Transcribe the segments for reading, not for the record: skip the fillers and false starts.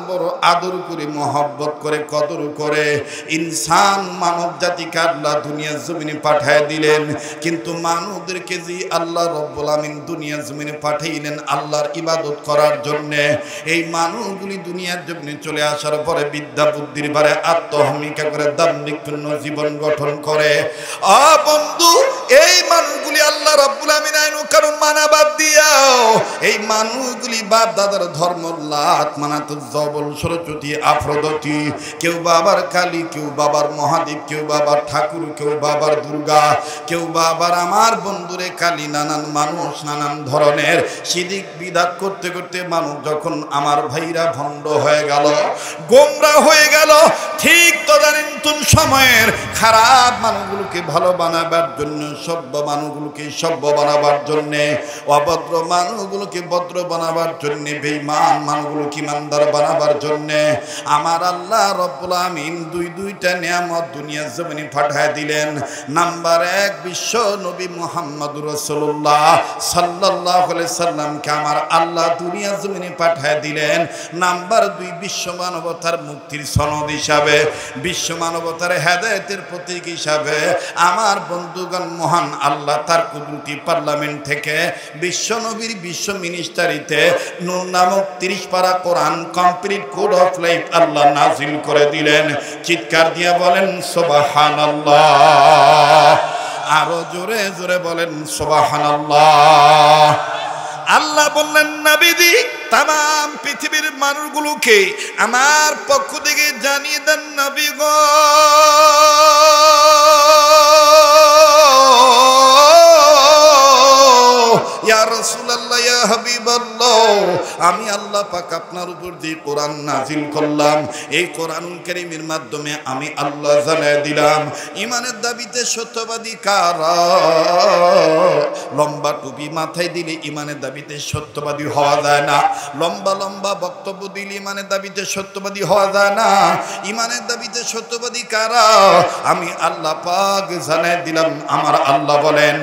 বড় আদর করে, মহব্বত করে, কদর করে ইনসান মানব জাতিকে আল্লাহ দুনিয়ার জমিনে পাঠিয়ে দিলেন। কিন্তু মানবদেরকে যে আল্লাহ রব্বুল আমিন দুনিয়ার জমিনে পাঠাইলেন আল্লাহর ইবাদত করার জন্য, এই মানুষগুলি দুনিয়ার জমিনে চলে আসার পরে বিদ্যা বুদ্ধির বারে আত্মহমিকা করে দাম্ভিকপূর্ণ জীবন গঠন করে। বন্ধু, এই মানুষগুলি আল্লাহ রব্বুল আমিন আইন কারণ মানা বাদ দিয়াও এই মানুষগুলি বাপ দাদার ধর্ম লাত মানাত জবল সরস্বতী আফ্রোদতী, কেউ বাবার কালী, কেউ বাবার মহাদেব, কেউ বাবার ঠাকুর, কেউ বাবার দুর্গা, কেউ বাবার আমার বন্ধুরে কালী, নানান মানুষ নানান ধরনের সিদিক বিদাত করতে করতে মানুষ যখন আমার ভাইরা ভণ্ড হয়ে গেল, গোমরা হয়ে গেল, ঠিক তদানীন্তন সময়ের খারাপ মানুষগুলোকে ভালো বানাবার জন্য, সভ্য মানুষগুলোকে সভ্য বানাবার জন্যে, অভদ্র মানুষগুলোকে ভদ্র বানাবার জন্যে, বেঈমান মানুষগুলোকে ইমানদার বানাবার জন্যে আমার আল্লাহ রব্বুল আমিন দুইটা নিয়ামত দুনিয়ার জমিনে পাঠিয়ে দিলেন। নাম্বার 1, বিশ্ব নবী মুহাম্মদুর রাসূলুল্লাহ সাল্লাল্লাহু আলাইহি সাল্লামকে আমার আল্লাহ দুনিয়ার জমিনে পাঠিয়ে দিলেন। নাম্বার 2, বিশ্ব মানবতার মুক্তির সনদ হিসাবে, বিশ্ব মানবতার হেদায়েতের প্রতীক হিসাবে আমার বন্ধুগণ মহান আল্লাহ তার কুদরতি পার্লামেন্ট থেকে বিশ্ব নবীর বিশ্ব মিনিস্টারিতে নূর নামক 30 পারা কোরআন কমপ্লিট কোড অফ লাইফ আল্লাহ নাজিল করে দিলেন। চিৎকার দিয়ে বলেন সুবহানাল্লাহ, আরো জোরে জোরে বলেন সুবহানাল্লাহ। আল্লাহ বললেন নবীজি তাম পৃথিবীর মানুষগুলোকে আমার পক্ষ থেকে জানিয়ে দেন নবী গো, ইয়া রাসূলুল্লাহ, ইয়া হাবিবাল্লাহ, আমি আল্লাহ পাক আপনার উপর যে কোরআন নাজিল করলাম এই কোরআনুল কারীমের মাধ্যমে আমি আল্লাহ জানিয়ে দিলাম ঈমানের দাবিতে সত্যবাদী কারা। লম্বা টুপি মাথায় দিলে ঈমানের দাবিতে সত্যবাদী হওয়া যায় না, লম্বা লম্বা বক্তব্য দিলে ঈমানের দাবিতে সত্যবাদী হওয়া যায় না। ঈমানের দাবিতে সত্যবাদী কারা আমি আল্লাহ পাক জানিয়ে দিলাম। আমার আল্লাহ বলেন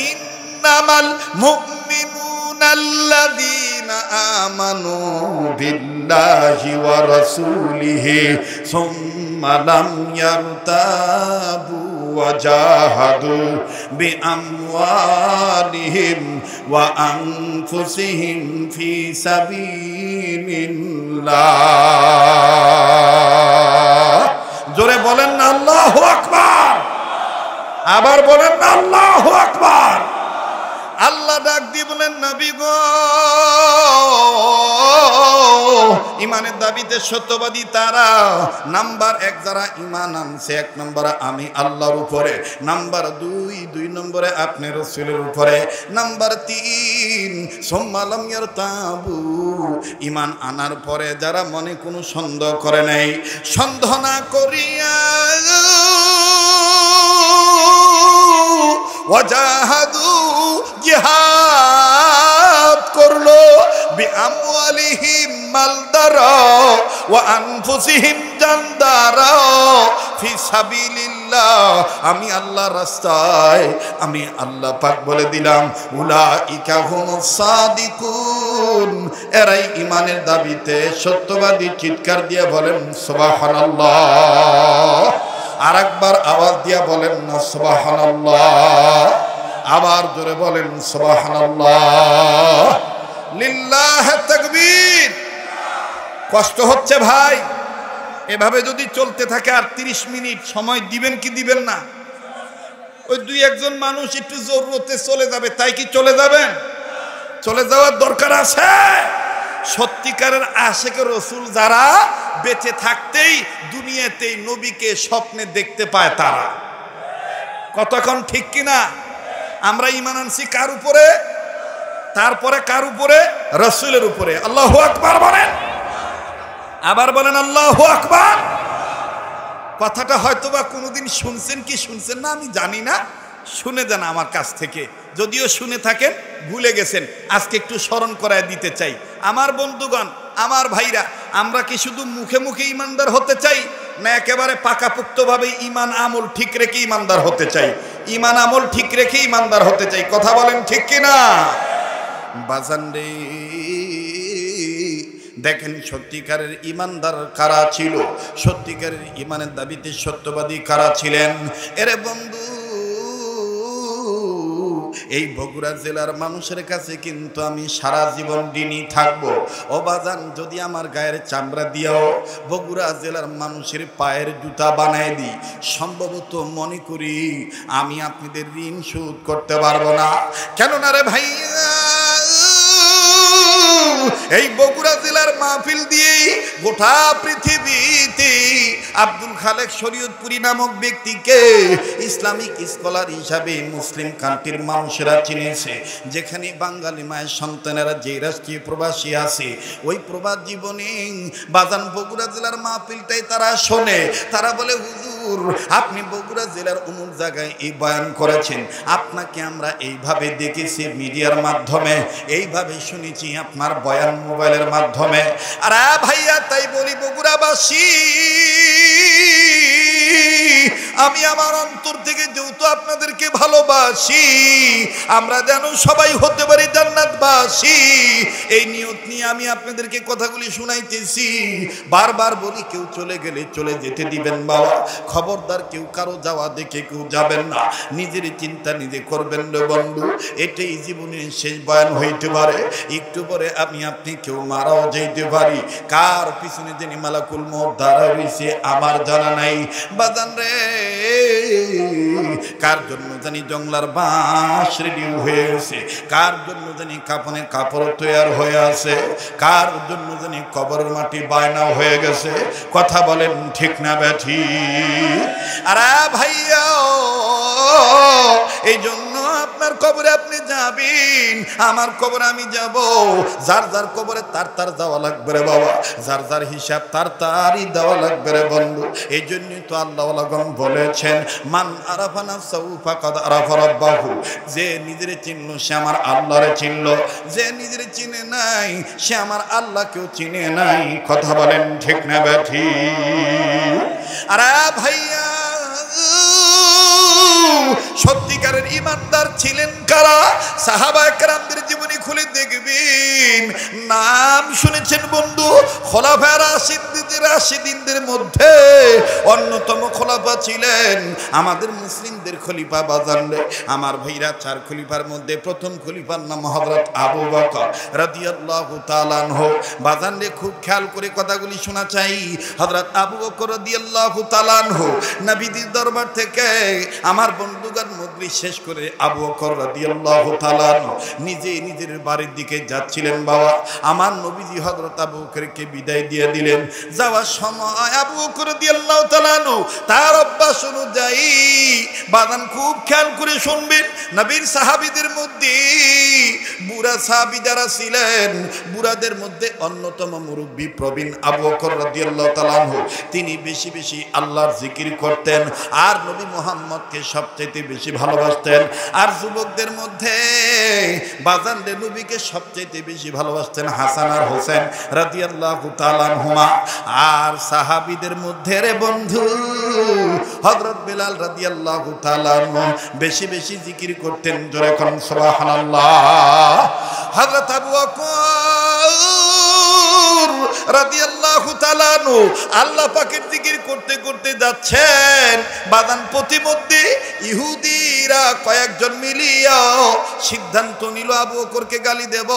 ইন্নামাল মুমিনুনা আল্লাযীনা আমানু বিল্লাহি ওয়া রাসূলিহি সুম্মা লাম ইয়ারতাবু ওয়া জাহাদু বিআমওয়ালিহিম ওয়া আনফুসিহিম ফি সাবিলিল্লাহ। জোরে বলেন না আল্লাহু আকবার, আবার বলেন না আল্লাহু আকবার। আল্লাহ ডাক দিয়ে বলেন নবী গো, ঈমানের দাবিতে সত্যবাদী তারা নাম্বার 1 যারা ঈমান আনছে 1 নম্বরে আমি আল্লাহর উপরে, নাম্বার 2 নম্বরে আপনি রাসূলের উপরে, নাম্বার 3 সুম্মা লাম ইয়ারতাবু, ঈমান আনার পরে যারা মনে কোনো সন্দেহ করে নাই, সন্দেহ না করিয়া ওয়াজাহাদু জিহাদ করলো বিআমওয়ালিহিম মাল দ্বারা ওয়া আনফুসিহিম জান দ্বারা ফি সাবিলিল্লাহ, আমি আল্লাহর রাস্তায় আমি আল্লাহ পাক বলে দিলাম উলাইকা হুমুস সাদিকুন, এরাই ঈমানের দাবিতে সত্যবাদী। চিৎকার দিয়ে বলেন সুবহানাল্লাহ। আরেকবার আওয়াজ দিয়া বলেন না সুবহানাল্লাহ, আবার জোরে বলেন সুবহানাল্লাহ। লিল্লাহ তাকবীর। কষ্ট হচ্ছে ভাই, এভাবে যদি চলতে থাকে আর 30 মিনিট সময় দিবেন কি দিবেন না? ওই 2-1 মানুষ একটু জরুরতে চলে যাবে, তাই কি চলে যাবেন? চলে যাওয়ার দরকার আছে। সত্যিকারের আশিক রাসূল যারা বেঁচে থাকতেই দুনিয়াতেই নবীকে স্বপ্নে দেখতে পায় তারা। কতক্ষণ ঠিক কিনা? আমরা ঈমান আনছি কার উপরে? তারপরে কার উপরে? রাসূলের উপরে। আল্লাহু আকবার বলেন, আবার বলেন আল্লাহু আকবার। কথাটা হয়তোবা কোনোদিন শুনছেন কি শুনছেন না আমি জানি না, শুনে যান আমার কাছ থেকে। যদিও শুনে থাকেন ভুলে গেছেন, আজকে একটু স্মরণ করায় দিতে চাই। আমার বন্ধুগণ, আমার ভাইরা, আমরা কি শুধু মুখে মুখে ইমানদার হতে চাই না একেবারে পাকাপোক্তভাবে ঈমান আমল ঠিক রেখে ইমানদার হতে চাই? ঈমান আমল ঠিক রেখে ইমানদার হতে চাই। কথা বলেন ঠিক কিনা? বাজান রে, দেখেন সত্যিকারের ইমানদার কারা ছিল, সত্যিকারের ইমানের দাবিতে সত্যবাদী কারা ছিলেন। এরে বন্ধু, এই বগুড়া জেলার মানুষের কাছে কিন্তু আমি সারা জীবন ঋণী থাকবো। ও বাজান, যদি আমার গায়ের চামড়া দিয়েও বগুড়া জেলার মানুষের পায়ের জুতা বানায় দিই, সম্ভবত মনে করি আমি আপনাদের ঋণ শোধ করতে পারবো না। কেননা রে ভাইয়া, এই বগুড়া জেলার মাহফিল দিয়ে গোটা পৃথিবীতে আব্দুল খালেক শরীয়তপুরী নামক ব্যক্তিকে ইসলামিক স্কলার হিসাবে মুসলিম কান্ট্রির মানুষেরা চিনেছে। যেখানে বাঙালি মায়ের সন্তানেরা যে রাষ্ট্রীয় প্রবাসী আছে, ওই প্রবাস জীবনে বাজান বগুড়া জেলার মাহফিলটাই তারা শোনে। তারা বলে, হুজুর আপনি বগুড়া জেলার অমুক জায়গায় এই বয়ান করেছেন, আপনাকে আমরা এইভাবে দেখেছি মিডিয়ার মাধ্যমে, এইভাবে শুনেছি আপনার বয়ান মোবাইলের মাধ্যমে। আর ভাইয়া, তাই বলি বগুড়াবাসী, আমি আমার অন্তর থেকে যেহেতু আপনাদেরকে ভালোবাসি, আমরা যেন সবাই হতে পারি জান্নাতবাসী, এই নিয়ত নিয়ে আমি আপনাদেরকে কথাগুলি শুনাইতেছি। বারবার বলি, কেউ চলে গেলে চলে যেতে দিবেন বাবা, খবরদার কেউ কারো যাওয়া দেখে কেউ যাবেন না, নিজের চিন্তা নিজে করবেন রে বন্ধু। এটাই জীবনের শেষ বয়ান হইতে পারে, একটু পরে আমি আপনি কেউ মারাও যাইতে পারি। কার পিছনে যিনি মালাকুল মউত দাঁড়া রয়েছে আমার জানা নাই বাজান রে। কার জন্য জানি জংলার বাঁশ রেডি হয়ে গেছে, কার জন্য জানি কাপনে কাপড় তৈয়ার হয়ে আছে, কার জন্য জানি কবরের মাটি বায়না হয়ে গেছে। কথা বলেন ঠিক না ব্যাঠি? আরে ভাইয়া, এই জন্য আপনার কবরে আপনি যাবেন, আমার কবরে আমি যাব। যার যার কবরে তার তার যাওয়া লাগবে রে বাবা, যার যার হিসাব তার তারই দেওয়া লাগবে রে বন্ধু। এই জন্যই তো আল্লাহ বলেছেন, মান আরাফা নাফসাহু ফাকাদ আরাফা রাব্বাহু, যে নিজের চিনল সে আমার আল্লাহরে চিনল, যে নিজের চিনে নাই সে আমার আল্লাহকেও চিনে নাই। কথা বলেন ঠিক না ব্যাঠি? আরে ভাইয়া, সত্যিকারের ইমানদার ছিলেন কারা? সাহাবায়ে কেরামদের জীবনী খুলে দেখবেন, নাম শুনেছেন বন্ধু, খোলাফায়ে রাশিদিনদের মধ্যে অন্যতম খোলাফা ছিলেন আমাদের মুসলিমদের খলিফা বাজানরে। আমার ভাইরা, চার খলিফার মধ্যে প্রথম খলিফার নাম হযরত আবু বকর রাদিয়াল্লাহু তাআলা আনহু। বাজানরে খুব খেয়াল করে কথাগুলি শোনা চাই। হযরত আবু বকর রাদিয়াল্লাহু তাআলা আনহু নবীর দরবার থেকে আমার বন্ধুগান মজলিস শেষ করে আবু বকর রাদিয়াল্লাহু তাআলা নিজে নিজের বাড়ির দিকে যাচ্ছিলেন। বাবা, আমার নবীজি হযরত আবু বকরকে বিদায় দিয়ে দিলেন। যাওয়ার সময় আবু বকর রাদিয়াল্লাহু তাআলা তার অভ্যাস অনুযায়ী, বাদান খুব খেয়াল করে শুনবেন, নবীর সাহাবীদের মধ্যে বুড়া সাহাবী যারা ছিলেন, বুড়াদের মধ্যে অন্যতম মুরব্বী প্রবীণ আবু বকর রাদিয়াল্লাহু তাআলা তিনি বেশি বেশি আল্লাহর জিকির করতেন আর নবী মুহাম্মদকে সবচেয়ে বেশি ভালোবাসতেন। আর যুবকদের মধ্যে বাজান নবীকে সবচেয়ে বেশি ভালোবাসতেন হাসান আর হোসেন রাদিয়াল্লাহু তাআলা আনহুমা। আর সাহাবীদের মধ্যে রে বন্ধু, হযরত বেলাল রাদিয়াল্লাহু তাআলা বেশি বেশি জিকির করতেন। জোরে কোন সুবহানাল্লাহ। হযরত আবু বকর রাদিয়াল্লাহু তাআলা আল্লাহ পাকের জিকির করতে করতে যাচ্ছেন। বাদান প্রতিমধ্যে ইহুদিরা কয়েকজন মিলিয়া সিদ্ধান্ত নিল আবু বকরকে গালি দেব,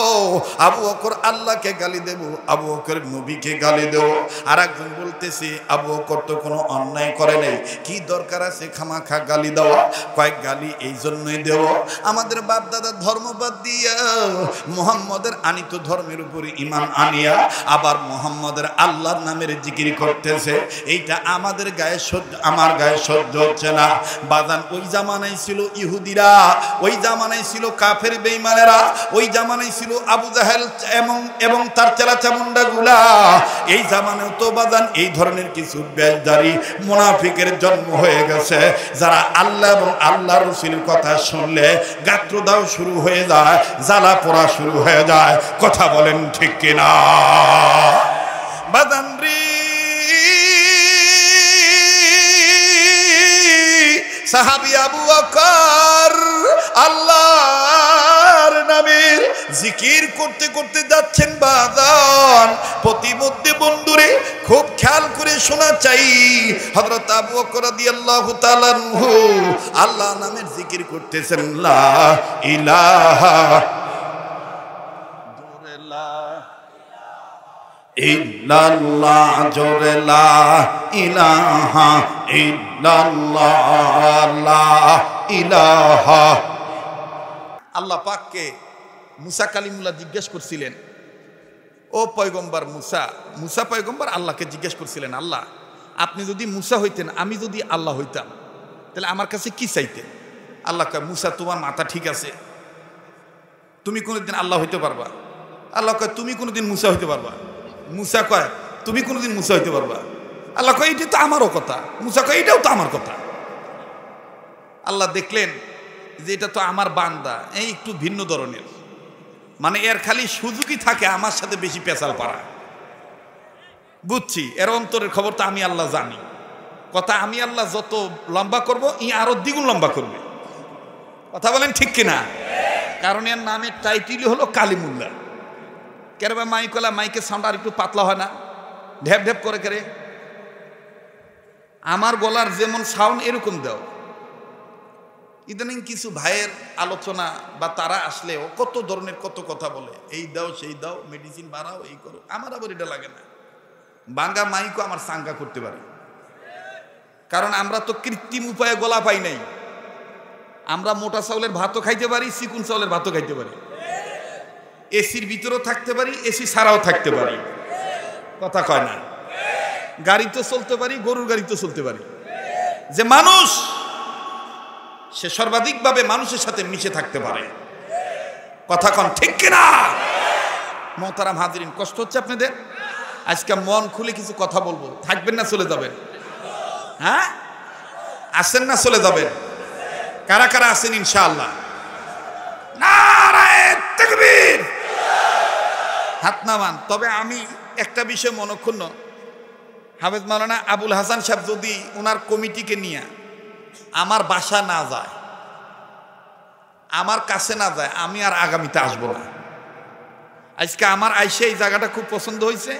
আবু বকর আল্লাহকে গালি দেব, আবু বকর নবীকে গালি দেব। আর একজন বলতেছে, আবু বকর তো কোনো অন্যায় করে নাই, কি দরকার আছে খামাখা গালি দেওয়া? কয়েক গালি এই জন্যই দেব, আমাদের বাপ দাদার ধর্মবাদ দিয়া মুহাম্মদের আনিত ধর্মের উপরে ঈমান আনিয়া আবার মুহাম্মদের আল্লাহর নামের জিকির করতেছে। এইটা আমাদের গায়ে সহ্য, আমার গায়ে সহ্য হচ্ছে না। বাজান ওই জামানায় ছিল ইহুদিরা, ওই জামানায় ছিল কাফের বেঈমানেরা, ওই জামানায় ছিল আবু জাহেল এবং তার চেলাচামুন্ডা গুলা। এই জামানায় তো বাজান এই ধরনের কিছু বেশধারী মুনাফিকের জন্ম হয়ে গেছে, যারা আল্লাহ এবং আল্লাহ রাসূলের কথা শুনলে গাত্রদাহ শুরু হয়ে যায়, জ্বালা পোড়া শুরু হয়ে যায়। কথা বলেন ঠিক কিনা? বাজান রে, সাহাবী আবু বকর আল্লাহর নামের জিকির করতে করতে যাচ্ছেন বাজান, প্রতিমধ্যে বন্ধুরে খুব খেয়াল করে শোনা চাই, হযরত আবু বকর রাদিয়াল্লাহু তাআলা আনহু আল্লাহ নামের জিকির করতেছেন, লা ইলাহা ইল্লাল্লাহ, জোরে লা ইলাহা ইল্লাল্লাহ, লা ইলাহা। আল্লাহ পাককে মুসা কালিমুল্লাহ জিজ্ঞেস করছিলেন, ও পয়গম্বর মুসা, মুসা পয়গম্বর আল্লাহকে জিজ্ঞেস করছিলেন, আল্লাহ আপনি যদি মুসা হইতেন, আমি যদি আল্লাহ হইতাম, তাহলে আমার কাছে কি চাইতেন? আল্লাহ কয়, মুসা তোমার মাথা ঠিক আছে, তুমি কোনোদিন আল্লাহ হইতে পারবা? আল্লাহ কয়, তুমি কোনোদিন মুসা হইতে পারবা? মুসা কয়, তুমি কোনোদিন মুসা হইতে পারবা? আল্লাহ কয়, এটা তো আমারও কথা। মুসা কয়, এটাও তো আমার কথা। আল্লাহ দেখলেন যে এটা তো আমার বান্দা, এই একটু ভিন্ন ধরনের, মানে এর খালি সুযোগই থাকে আমার সাথে বেশি পেঁচাল পারা। বুঝছি, এর অন্তরের খবর তো আমি আল্লাহ জানি। কথা আমি আল্লাহ যত লম্বা করব, ই আরো দ্বিগুণ লম্বা করবে। কথা বলেন ঠিক কিনা? কারণ এর নামের টাইটেলই হলো কালিমুল্লাহ। কেরবা মাইকলা, মাইকের সাউন্ড আর একটু পাতলা হয় না, ঢ্যাপ ঢ্যাপ করে করে? আমার গলার যেমন সাউন্ড এরকম দাও। ইদানিং কিছু ভাইয়ের আলোচনা বা তারা আসলেও কত ধরনের কত কথা বলে, এই দাও সেই দাও, মেডিসিন বাড়াও, এই করো। আমার আবার এটা লাগে না, বাঙ্গা মাইকও আমার সাঙ্গা করতে পারে। কারণ আমরা তো কৃত্রিম উপায়ে গলা পাই নাই। আমরা মোটা চাউলের ভাতও খাইতে পারি, চিকুন চাউলের ভাতও খাইতে পারি, এসির ভিতরেও থাকতে পারি, এসি ছাড়াও থাকতে পারি। কথা কয় না? গাড়িতে চলতে পারি, গরুর গাড়িতে চলতে পারি। যে মানুষ, সে সর্বাধিকভাবে মানুষের সাথে মিশে থাকতে পারে। কথা কন ঠিক কিনা? মোহতারাম হাজিরিন, কষ্ট হচ্ছে আপনাদের? আজকে মন খুলে কিছু কথা বলবো, থাকবেন না চলে যাবেন? হ্যাঁ, আসেন না চলে যাবেন? কারা কারা আছেন ইনশাআল্লাহ? নারায়ে তাকবীর, হাত নামান। তবে আমি একটা বিষয় মনক্ষুণ্ণ, হাফেজ মাওলানা আবুল হাসান সাহেব যদি ওনার কমিটিকে নিয়ে আমার বাসা না যায়, আমার কাছে না যায়, আমি আর আগামীতে আসবো না। আজকে আমার আইসে এই জায়গাটা খুব পছন্দ হয়েছে।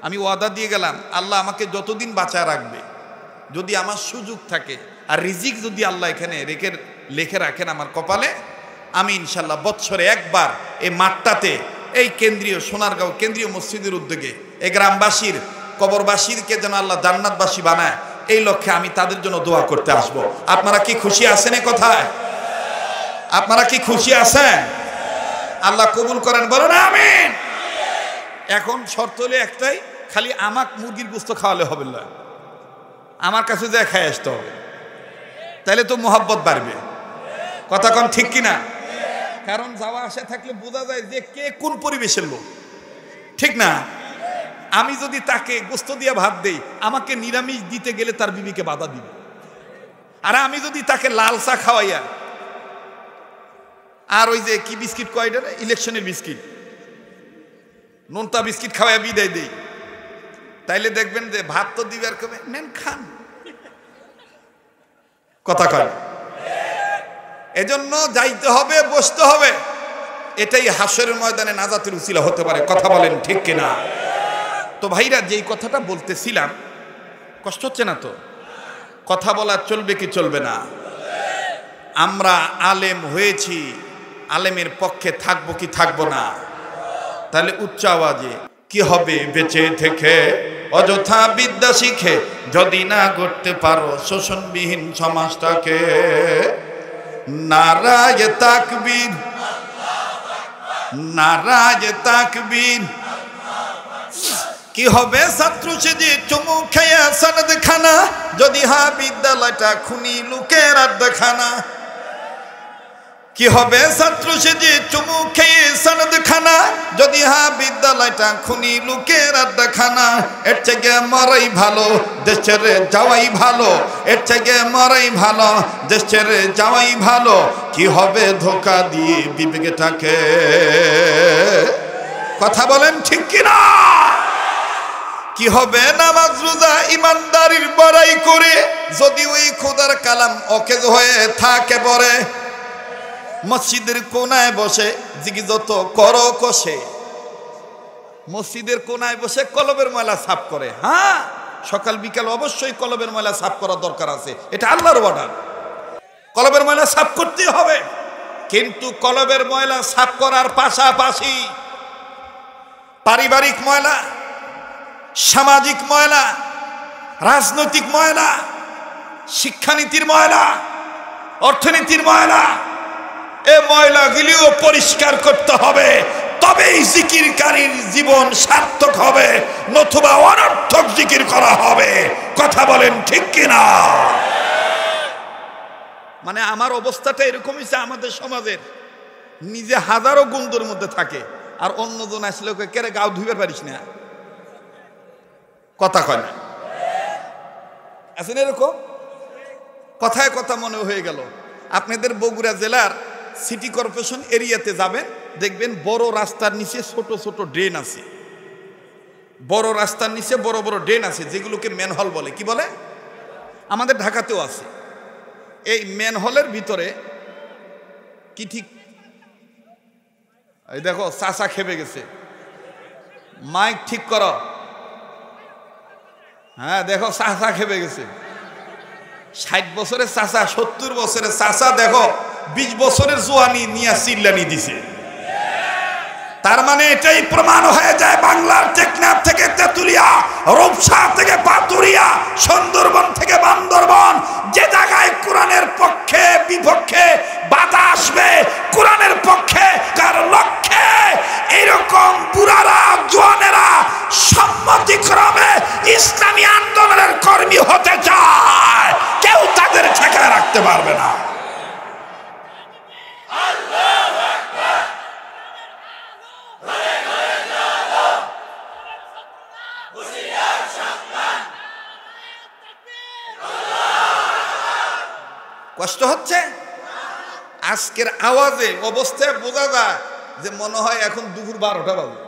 আমি ওয়াদা দিয়ে গেলাম, আল্লাহ আমাকে যতদিন বাঁচায় রাখবে, যদি আমার সুযোগ থাকে আর রিজিক যদি আল্লাহ এখানে লেখে রাখেন আমার কপালে, আমি ইনশাল্লাহ বৎসরে একবার এই মাঠটাতে, এই কেন্দ্রীয় সোনারগাঁও কেন্দ্রীয় মসজিদের উদ্যোগে এই গ্রামবাসীর, কবরবাসীকে যেন আল্লাহ জান্নাতবাসী বানায়, এই লক্ষ্যে আমি তাদের জন্য দোয়া করতে আসব। আপনারা কি খুশি আছেন? এ কথায় আপনারা কি খুশি আছেন? আল্লাহ কবুল করেন, বলেন আমিন। এখন শর্ত হলে একটাই, খালি আমাকে মুরগির গোশত খাওয়ালে হবে না, আমার কাছে যা খাই আসতে হবে, তাহলে তো মোহাব্বত বাড়বে। কথা কন ঠিক কিনা? কারণ যাওয়া আসা থাকলে বোঝা যায় যে কে কোন পরিবেশের লোক, ঠিক না? আমি যদি তাকে গোশত দিয়ে ভাত দেই, আমাকে নিরামিষ দিতে গেলে তার বিবিকে বাধা দিবে। আর আমি যদি তাকে লাল চা খাওয়াইয়া আর ওই যে কি বিস্কিট কয়টা, ইলেকশনের বিস্কিট, নোনতা বিস্কিট খাওয়াইয়া বিদায় দেই, তাইলে দেখবেন যে ভাত তো দিবে আর কবে নেন খান। কথা কয়? এজন্য যাইতে হবে, বসতে হবে, এটাই হাসরের ময়দানে নাজাতের উসিলা হতে পারে। কথা বলেন ঠিক কিনা? তো ভাইরা, যেই কথাটা বলতেছিলাম, কষ্ট হচ্ছে না তো? কথা বলা চলবে কি চলবে না? আমরা আলেম হয়েছি, আলেমের পক্ষে থাকবো কি থাকবো না? তাহলে উচ্চ আওয়াজে কি হবে বেঁচে থেকে অযথা বিদ্যা শিখে, যদি না গড়তে পারো শোষণবিহীন সমাজটাকে। নারায়ে তাকবীর, নারায়ে তাকবীর। কি হবে ছাত্র সেজে চুমু খেয়ে সনদ খানা, যদি হা বিদ্যালয়টা খুনি লোকের আড্ডাখানা। কি হবে ছাত্র সেজে চুমু খেয়ে সনদ খানা, যদি হা বিদ্যালয়টা খুনি লোকের আড্ডাখানা। এর থেকে মরাই ভালো, দেশ ছেড়ে যাওয়াই ভালো। এর থেকে মরাই ভালো, দেশ ছেড়ে যাওয়াই ভালো। কি হবে ধোকা দিয়ে বিবেকটাকে? কথা বলেন ঠিক কিনা? কি হবে নামাজ রোজা ইমানদারির বড়াই করে, যদি ওই খোদার কালাম অকেজ হয়ে থাকে পরে। মসজিদের কোনায় বসে জিগি যত করো কষে, মসজিদের কোনায় বসে কলবের ময়লা সাফ করে। হ্যাঁ, সকাল বিকাল অবশ্যই কলবের ময়লা সাফ করার দরকার আছে, এটা আল্লাহর অর্ডার। কলবের ময়লা সাফ করতে হবে, কিন্তু কলবের ময়লা সাফ করার পাশাপাশি পারিবারিক ময়লা, সামাজিক ময়লা, রাজনৈতিক ময়লা, শিক্ষানীতির ময়লা, অর্থনীতির ময়লা, এই ময়লাগুলিও পরিষ্কার করতে হবে। তবেই জিকিরকারীর জীবন সার্থক হবে, নতুবা অনর্থক জিকির করা হবে। কথা বলেন ঠিক কিনা? মানে আমার অবস্থাটা এরকম হয়েছে, আমাদের সমাজের নিজে হাজারো গুন্দর মধ্যে থাকে, আর অন্যজন আসলে কেরে গাও ধুইবার পারিস না। কথা কয় না, আছেন এরকম? কথায় কথা মনে হয়ে গেল। আপনাদের বগুড়া জেলার সিটি কর্পোরেশন এরিয়াতে যাবেন, দেখবেন বড় রাস্তার নিচে ছোট ছোট ড্রেন আছে। বড় রাস্তার নিচে বড় বড় ড্রেন আছে, যেগুলোকে ম্যানহোল বলে। কি বলে? আমাদের ঢাকাতেও আছে। এই ম্যানহোলের ভিতরে কি ঠিক, এই দেখো চাচা খেপে গেছে, মাইক ঠিক করো। হ্যাঁ দেখো চাচা খেপে গেছে, 60 বছরের চাচা, 70 বছরের চাচা, দেখো 20 বছরের জোয়ানি নিয়ে চিল্লানি দিছে। তার মানে এটাই প্রমাণ হয়ে যায়, বাংলার টেকনাফ থেকে তেতুলিয়া, রূপসা থেকে পাতুরিয়া, সুন্দরবন থেকে বান্দরবন, যে জায়গায় কোরআনের পক্ষে বিপক্ষে বাধা আসবে, কোরআনের পক্ষে কার লক্ষ্যে এরকম বুড়ারা জোয়ানেরা সম্মতিক্রমে ইসলামী আন্দোলনের কর্মী হতে চায়, কেউ তাদের ঠেকায় রাখতে পারবে না। কষ্ট হচ্ছে আজকের আওয়াজে, অবস্থায় বোঝা যায় যে মনে হয় এখন দুপুর 12টা বাজে।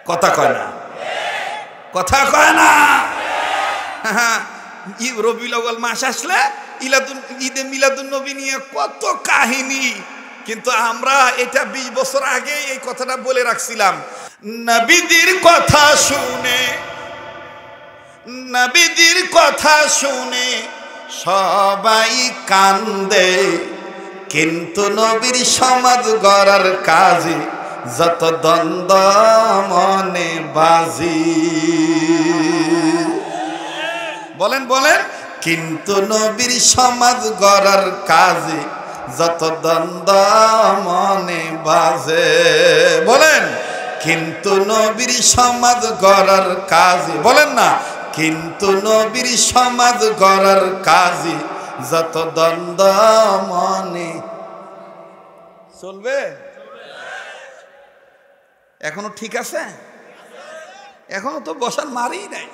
কথা কয় না, কথা কয় না। রবিউল আউয়াল মাস আসলে ঈদে মিলাদুন নবী নিয়ে কত কাহিনী, কিন্তু আমরা এটা 20 বছর আগে এই কথাটা বলে রাখছিলাম। নবীদের কথা শুনে, নবীদের কথা শুনে সবাই কান্দে, কিন্তু নবীর সমাজ গড়ার কাজে যত দ্বন্দ্ব মনে বাজি। বলেন বলেন, কিন্তু নবীর সমাজ গড়ার কাজে যত দ্বন্দ্ব মনে বাজে। বলেন, কিন্তু নবীর সমাজ গড়ার কাজে, বলেন না, কিন্তু নবীর সমাজ গড়ার কাজে যত দ্বন্দ্ব মনে চলবে। এখনো ঠিক আছে? এখনো তো বসার মারি নাই,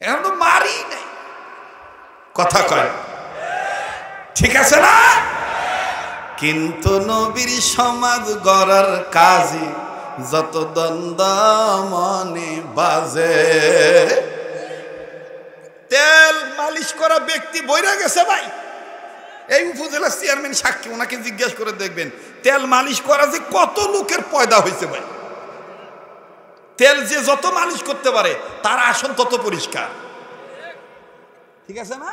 এখন তো মারি নাই। কথা কয় ঠিক আছে না? কিন্তু নবীর সমাজ গড়ার কাজে যত দ্বন্দ্ব মনে বাজে। তেল মালিশ করা ব্যক্তি বইরা গেছে ভাই, এই উপজেলার চেয়ারম্যান সাক্ষী, ওনাকে জিজ্ঞেস করে দেখবেন তেল মালিশ করা যে কত লোকের পয়দা হয়েছে ভাই। তেল যে যত মালিশ করতে পারে তার আসন তত পরিষ্কার, ঠিক আছে না?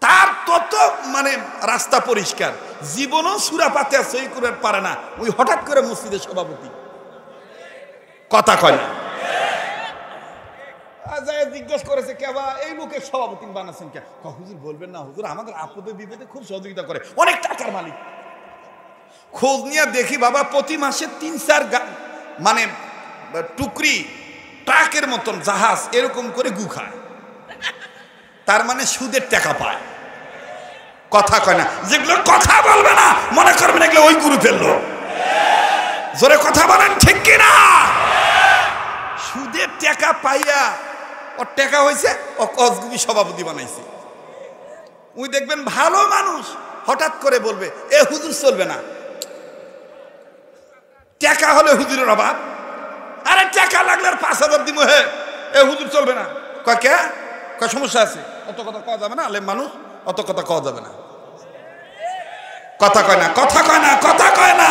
তার তত মানে রাস্তা পরিষ্কার। জীবনও সুরা পাতে সই করে পারে না, ওই হঠাৎ করে মসজিদের সভাপতি। কথা কয় না? জিজ্ঞেস করেছে কেবা এই লোকের সভাপতি বানাচ্ছেন কে? হুজুর বলবেন না, হুজুর আমাদের আপদে বিপদে খুব সহযোগিতা করে, অনেক টাকার মালিক। খোঁজ নিয়ে দেখি বাবা প্রতি মাসে 3-4 মানে টুকরি ট্রাকের মতন জাহাজ এরকম করে গু খায়, তার মানে সুদের টাকা পায়। কথা কয় না? যেগুলো কথা বলবে না মনে করবেন এগুলো ওই গুরু ফেললো। জোরে কথা বলেন ঠিক কিনা? সুদের টাকা পাইয়া ওর টাকা হয়েছে, ও কসগুবি সভাপতি বানাইছে। ওই দেখবেন ভালো মানুষ হঠাৎ করে বলবে এ হুজুর চলবে না, টাকা হলে হুজুরের অভাব, আরে টাকা লাগলে আর 5,000 দিব, হে এ হুজুর চলবে না। কয় কে? কয় সমস্যা আছে? অত কথা কওয়া যাবে না, আলেম মানুষ অত কথা কওয়া যাবে না। কথা কয় না, কথা কয় না, কথা কয় না।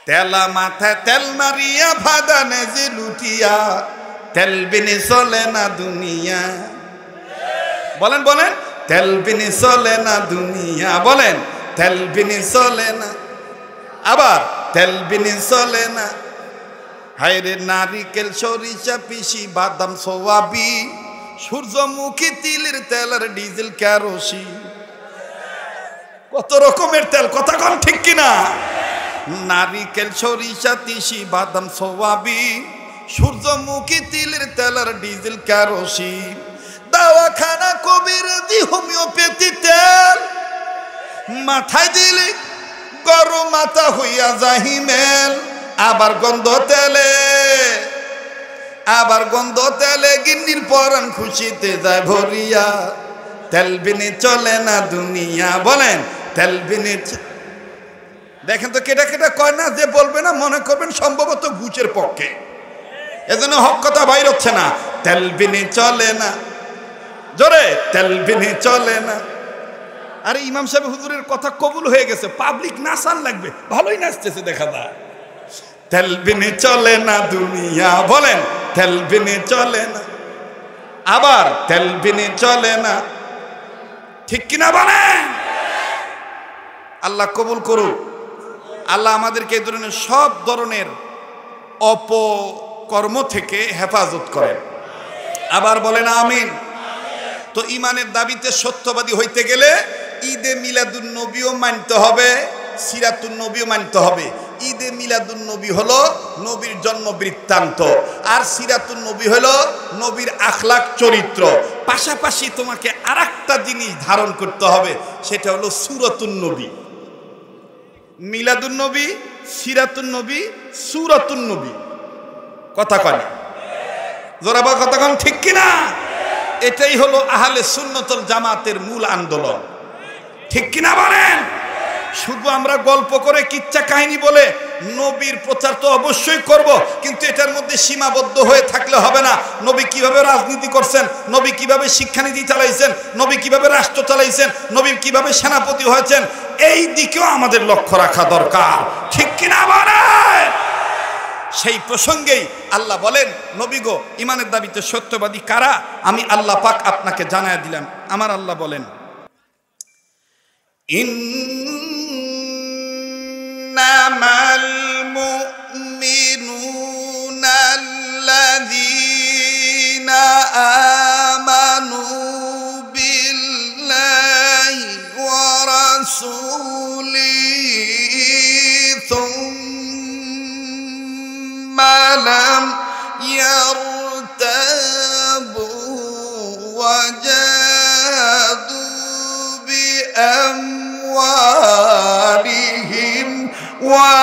তেলা মাথায় তেল মারিয়া ভাদানে যে লুটিয়া, তেল বিনে চলে না দুনিয়া। বলেন বলেন, তেল বিনে চলে না দুনিয়া। বলেন, তেল বিনে চলে না, আবার তেল বিনে চলে না। হায়রে নারিকেল সরিষা পিসি বাদাম সোয়াবিন, সূর্যমুখী তিলের তেল আর ডিজেল কেরোসিন। কত রকমের তেল, কথা কোন ঠিক কিনা? নারিকেল সরিষা তিসি বাদাম সোয়াবিন, সূর্যমুখী তিলের তেল আর ডিজেল কেরোসিন। দাওয়াখানা কবিরাজি হোমিওপ্যাথি তেল, মাথায় দিলে গরম মাথা হইয়া যাহি মেল। আবার গন্ধ তেলে, আবার গন্ধ তেলে গিন্নির পরাণ খুশিতে যায় ভরিয়া। তেল বিনে চলে না দুনিয়া। বলেন, তেল বিনে। দেখেন তো কেটা কেটা কয় না, যে বলবে না মনে করবেন সম্ভবত ঘুচের পক্ষে, এজন্য হক কথা বাইর হচ্ছে না। তেল বিনে চলে না, জোরে, তেল বিনে চলে না। আরে ইমাম সাহেব হুজুরের কথা কবুল হয়ে গেছে, পাবলিক নাচান লাগবে, ভালোই নাচতেছে দেখা যায়। তেল বিনে চলে না দুনিয়া। বলেন, তেল বিনে চলে না, আবার তেল বিনে চলে না। ঠিক কিনা বলেন? আল্লাহ কবুল করুক। আল্লাহ আমাদেরকে এই ধরনের সব ধরনের অপকর্ম থেকে হেফাজত করেন। আবার বলেন আমিন। তো ইমানের দাবিতে সত্যবাদী হইতে গেলে ঈদে মিলাদুন নবীও মানতে হবে, সিরাতুন নবীও মানতে হবে। ঈদে মিলাদুন নবী হলো নবীর জন্ম বৃত্তান্ত, আর সিরাতুন নবী হলো নবীর আখলাক চরিত্র। পাশাপাশি তোমাকে আরেকটা জিনিস ধারণ করতে হবে, সেটা হলো সূরাতুন নবী। মিলাদুন নবী, সিরাতুন নবী, সূরাতুন নবী। কথা কয় না, জোরাবা কথা কন ঠিক কিনা? এটাই হলো আহলে সুন্নতুল জামাতের মূল আন্দোলন। ঠিক কিনা বলেন? শুধু আমরা গল্প করে কিচ্ছা কাহিনী বলে নবীর প্রচার তো অবশ্যই করব, কিন্তু এটার মধ্যে সীমাবদ্ধ হয়ে থাকলে হবে না। নবী কিভাবে রাজনীতি করছেন, নবী কিভাবে শিক্ষানীতি চালাইছেন, নবী কিভাবে রাষ্ট্র চালাইছেন, নবী কিভাবে সেনাপতি হয়েছেন, এই দিকেও আমাদের লক্ষ্য রাখা দরকার। ঠিক কিনা বলেন? সেই প্রসঙ্গেই আল্লাহ বলেন, নবী গো, ইমানের দাবিতে সত্যবাদী কারা আমি আল্লাহ পাক আপনাকে জানায় দিলাম। আমার আল্লাহ বলেন, ইন্নামাল মুমিনুনা আল্লাযীনা আমানু বিল্লাহি ওয়া রাসূলিহি থুম্মা লাম ইয়ারতাবু ওয়া জাহাদু বিআমওয়ালিহিম ওয়া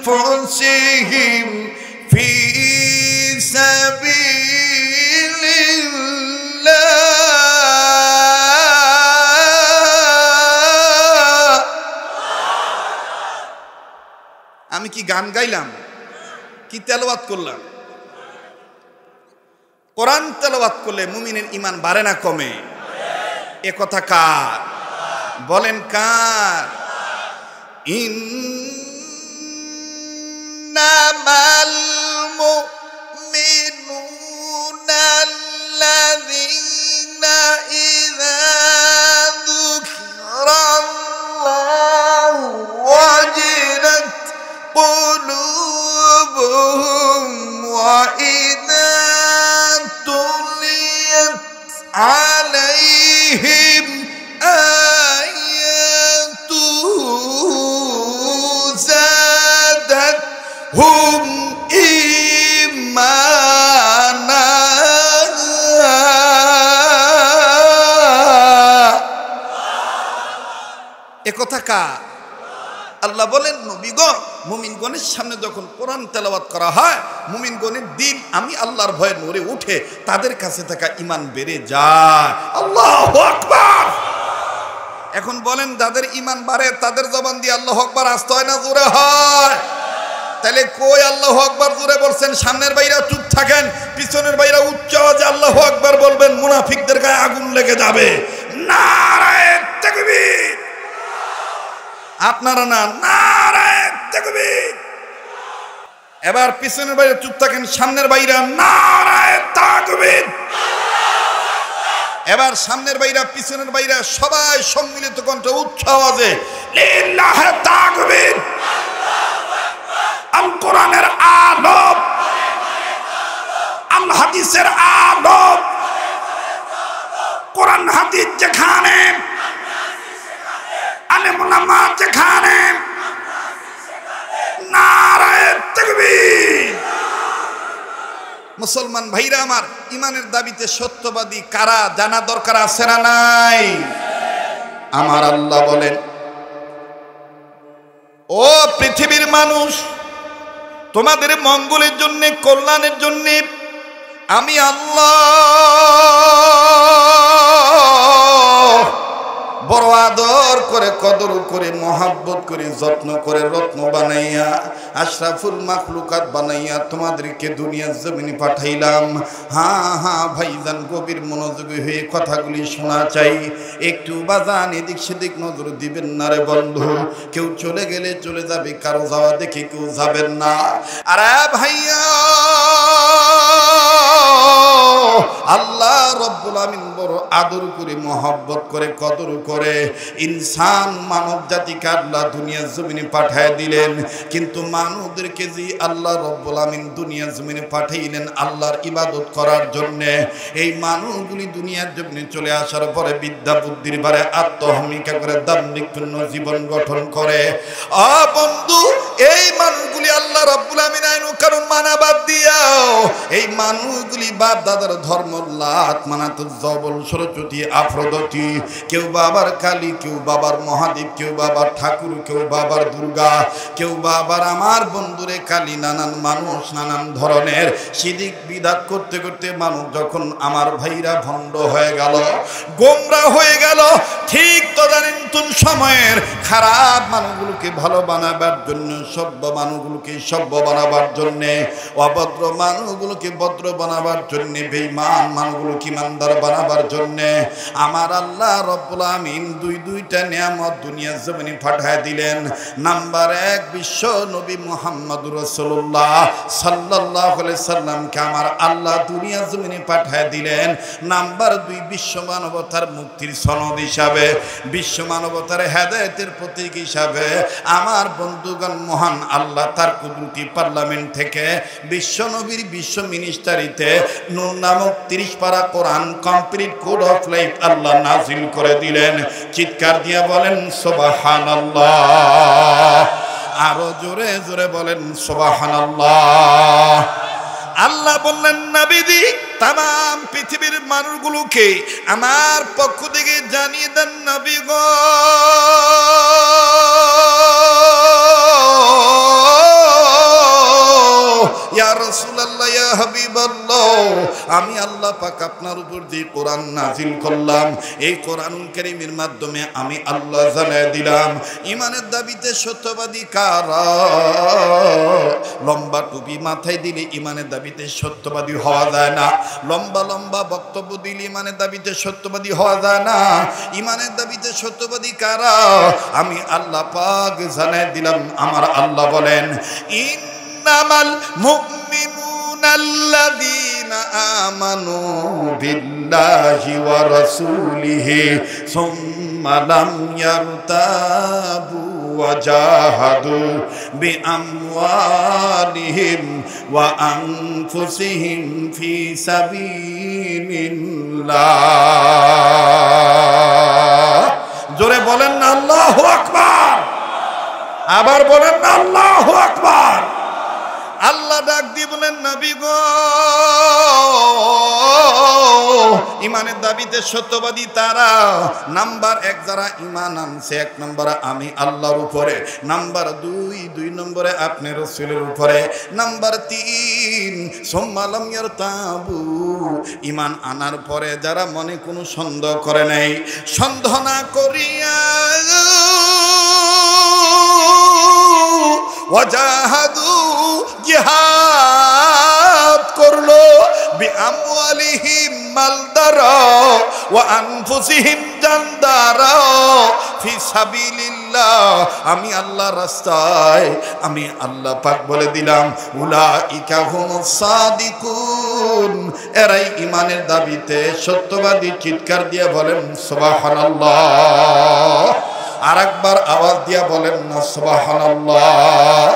আনফুসিহিম ফি সাবিলিল্লাহ। আমি কি গান গাইলাম, কি তেলাওয়াত করলাম? কোরআন তেলাওয়াত করলে মুমিনের ঈমান বাড়ে না কমে? এ কথা কার? বলেন কার? ইন্নামাল মুমিনুনা আল্লাযীনা ইযা যুকিরাল্লাহু ওয়াজিলাত قلوبهم وإذا تليت عليهم آياته زادتهم إيمانا। একথা কার? আল্লাহ বলেন, নবী গো, মুমিনগণের সামনে যখন কোরআন তেলাওয়াত করা হয়, মুমিনগণের দিল আমি আল্লাহর ভয়ে নড়ে উঠে, তাদের কাছে থাকা ঈমান বেড়ে যায়। আল্লাহু আকবার। এখন বলেন, যাদের ঈমান বাড়ে তাদের জবান দিয়ে আল্লাহু আকবার আসতে হয় না জোরে হয়? তাহলে কই আল্লাহু আকবার জোরে বলছেন, সামনের ভাইরা চুপ থাকেন, পিছনের ভাইরা উচ্চ আওয়াজে আল্লাহু আকবার বলবেন, মুনাফিকদের গায়ে আগুন লেগে যাবে। নারায়ে তাকবীর। আপনারা না, নারায়ে তাকবীর। এবার পিছনের ভাইরা চুপ থাকেন, সামনের ভাইরা নারায়ে তাকবীর। এবার সামনের ভাইরা পিছনের ভাইরা সবাই সম্মিলিত কণ্ঠে উচ্চ আওয়াজে লিল্লাহি তাকবীর। আল কোরআনের আলো, আল হাদিসের আলো, কোরআন হাদিস যেখানে, আলেম উলামা যেখানে, নারায়ে তাকবীর। মুসলমান ভাইরা আমার, ইমানের দাবিতে সত্যবাদী কারা জানা দরকার আছে না নাই? আমার আল্লাহ বলেন, ও পৃথিবীর মানুষ, তোমাদের মঙ্গলের জন্য, কল্যাণের জন্য আমি আল্লাহ বড় আদর করে, কদর করে, মহাব্বত করে, যত্ন করে, রত্ন বানাইয়া, আশরাফুল মাখলুকাত বানাইয়া তোমাদেরকে দুনিয়ার জমিনে পাঠাইলাম। হ্যাঁ হ্যাঁ ভাইজান, গভীর মনোযোগী হয়ে কথাগুলি শোনা চাই। একটু বাজান এদিক সেদিক নজর দিবেন না রে বন্ধু। কেউ চলে গেলে চলে যাবে, কারো যাওয়া দেখে কেউ যাবেন না। আরে ভাইয়া, আল্লাহ রব্বুল আমিন বড় আদর করে, মহব্বত করে, কদর করে ইনসান মানব জাতিকে আল্লাহ দুনিয়ার জমিনে পাঠিয়ে দিলেন। কিন্তু মানবদেরকে যে আল্লাহ রব্বুল আমিন দুনিয়ার জমিনে পাঠাইলেন আল্লাহর ইবাদত করার জন্য, এই মানুষগুলি দুনিয়ার জমিনে চলে আসার পরে বিদ্যা বুদ্ধির বারে আত্মহমিকা করে দাম্ভিকপূর্ণ জীবন গঠন করে। বন্ধু, এই মানুষগুলি আল্লাহ রব্বুল আমিন আইন কারণ মানা বাদ দিয়াও এই মানুষগুলি বাপ দাদার ধর্ম লাত মানাত, জবল, সরস্বতী, আফ্রোদতী, কেউ বাবার কালী, কেউ বাবার মহাদেব, কেউ বাবার ঠাকুর, কেউ বাবার দুর্গা, কেউ বাবার আমার বন্ধুরে কালী, নানান মানুষ নানান ধরনের শিরিক বিদাত করতে করতে মানুষ যখন আমার ভাইরা ভণ্ড হয়ে গেল, গোমরা হয়ে গেল, ঠিক তদানীন্তন সময়ের খারাপ মানুষগুলোকে ভালো বানাবার জন্য, সভ্য মানুষগুলোকে সভ্য বানাবার জন্য, অভদ্র মানুষগুলোকে ভদ্র বানাবার জন্য, বেঈমান মানুষগুলোকে ইমানদার বানাবার জন্য আমার আল্লাহ রব্বুল আমিন দুইটা নিয়ামত দুনিয়ার জমিনে পাঠিয়ে দিলেন। নাম্বার 1, বিশ্ব নবী মুহাম্মদুর রাসূলুল্লাহ সাল্লাল্লাহু আলাইহি সাল্লামকে আমার আল্লাহ দুনিয়ার জমিনে পাঠিয়ে দিলেন। নাম্বার 2, বিশ্ব মানবতার মুক্তির সনদ হিসাবে, বিশ্ব মানবতার হেদায়েতের প্রতীক হিসাবে আমার বন্ধুগণ মহান আল্লাহ তার কুদরতি পার্লামেন্ট থেকে বিশ্ব নবীর বিশ্ব মিনিস্টারিতে নূর নামক 30 পারা কোরআন কমপ্লিট কোড অফ লাইফ আল্লাহ নাজিল করে দিলেন। চিৎকার দিয়ে বলেন সুবহানাল্লাহ। আরো জোরে জোরে বলেন সুবহানাল্লাহ। আল্লাহ বললেন, নবীজি তাম পৃথিবীর মানুষগুলোকে আমার পক্ষ থেকে জানিয়ে দেন, নবী গো ইয়া রাসূলুল্লাহ, ইয়া হাবিবাল্লাহ, আমি আল্লাহ পাক আপনার উপর যে কোরআন নাজিল করলাম, এই কোরআনুল কারীমের মাধ্যমে আমি আল্লাহ জানাই দিলাম ঈমানের দাবিতে সত্যবাদী কারা। লম্বা টুপি মাথায় দিলে ঈমানের দাবিতে সত্যবাদী হওয়া যায় না, লম্বা লম্বা বক্তব্য দিলে ঈমানের দাবিতে সত্যবাদী হওয়া যায় না। ঈমানের দাবিতে সত্যবাদী কারা আমি আল্লাহ পাক জানাই দিলাম। আমার আল্লাহ বলেন, ইন্নামাল মুমিনুনা আল্লাযীনা আমানু বিল্লাহি ওয়া রাসূলিহি সুম্মা লাম ইয়ারতাবু ওয়া জাহাদু বিআমওয়ালিহিম ওয়া আনফুসিহিম ফি সাবিলিল্লাহ। জোরে বলেন না আল্লাহু আকবার। আবার বলেন না আল্লাহু আকবার। আল্লাহ ডাক দিয়ে বলেন, নবী গো ঈমানের দাবিতে সত্যবাদী তারা। নাম্বার 1, যারা ঈমান আনছে 1 নম্বরে আমি আল্লাহর উপরে, নাম্বার 2 নম্বরে আপনি রাসূলের উপরে, নাম্বার 3 সুম্মা লাম ইয়ারতাবু, ঈমান আনার পরে যারা মনে কোনো সন্দেহ করে নাই, সন্দেহ না করিয়া ওয়াজাহাদু আমওয়ালিহিম মালদারা ওয়া আনফুসিহিম জানদারা ফি সাবিলিল্লাহ। আমি আল্লাহর রাস্তায়, আমি আল্লাহ পাক বলে দিলাম উলাইকা হুমুস সাদিকুন, এরাই ঈমানের দাবিতে সত্যবাদী। চিৎকার দিয়ে বলেন সুবহানাল্লাহ। আরেকবার আওয়াজ দিয়া বলেন না সুবহানাল্লাহ।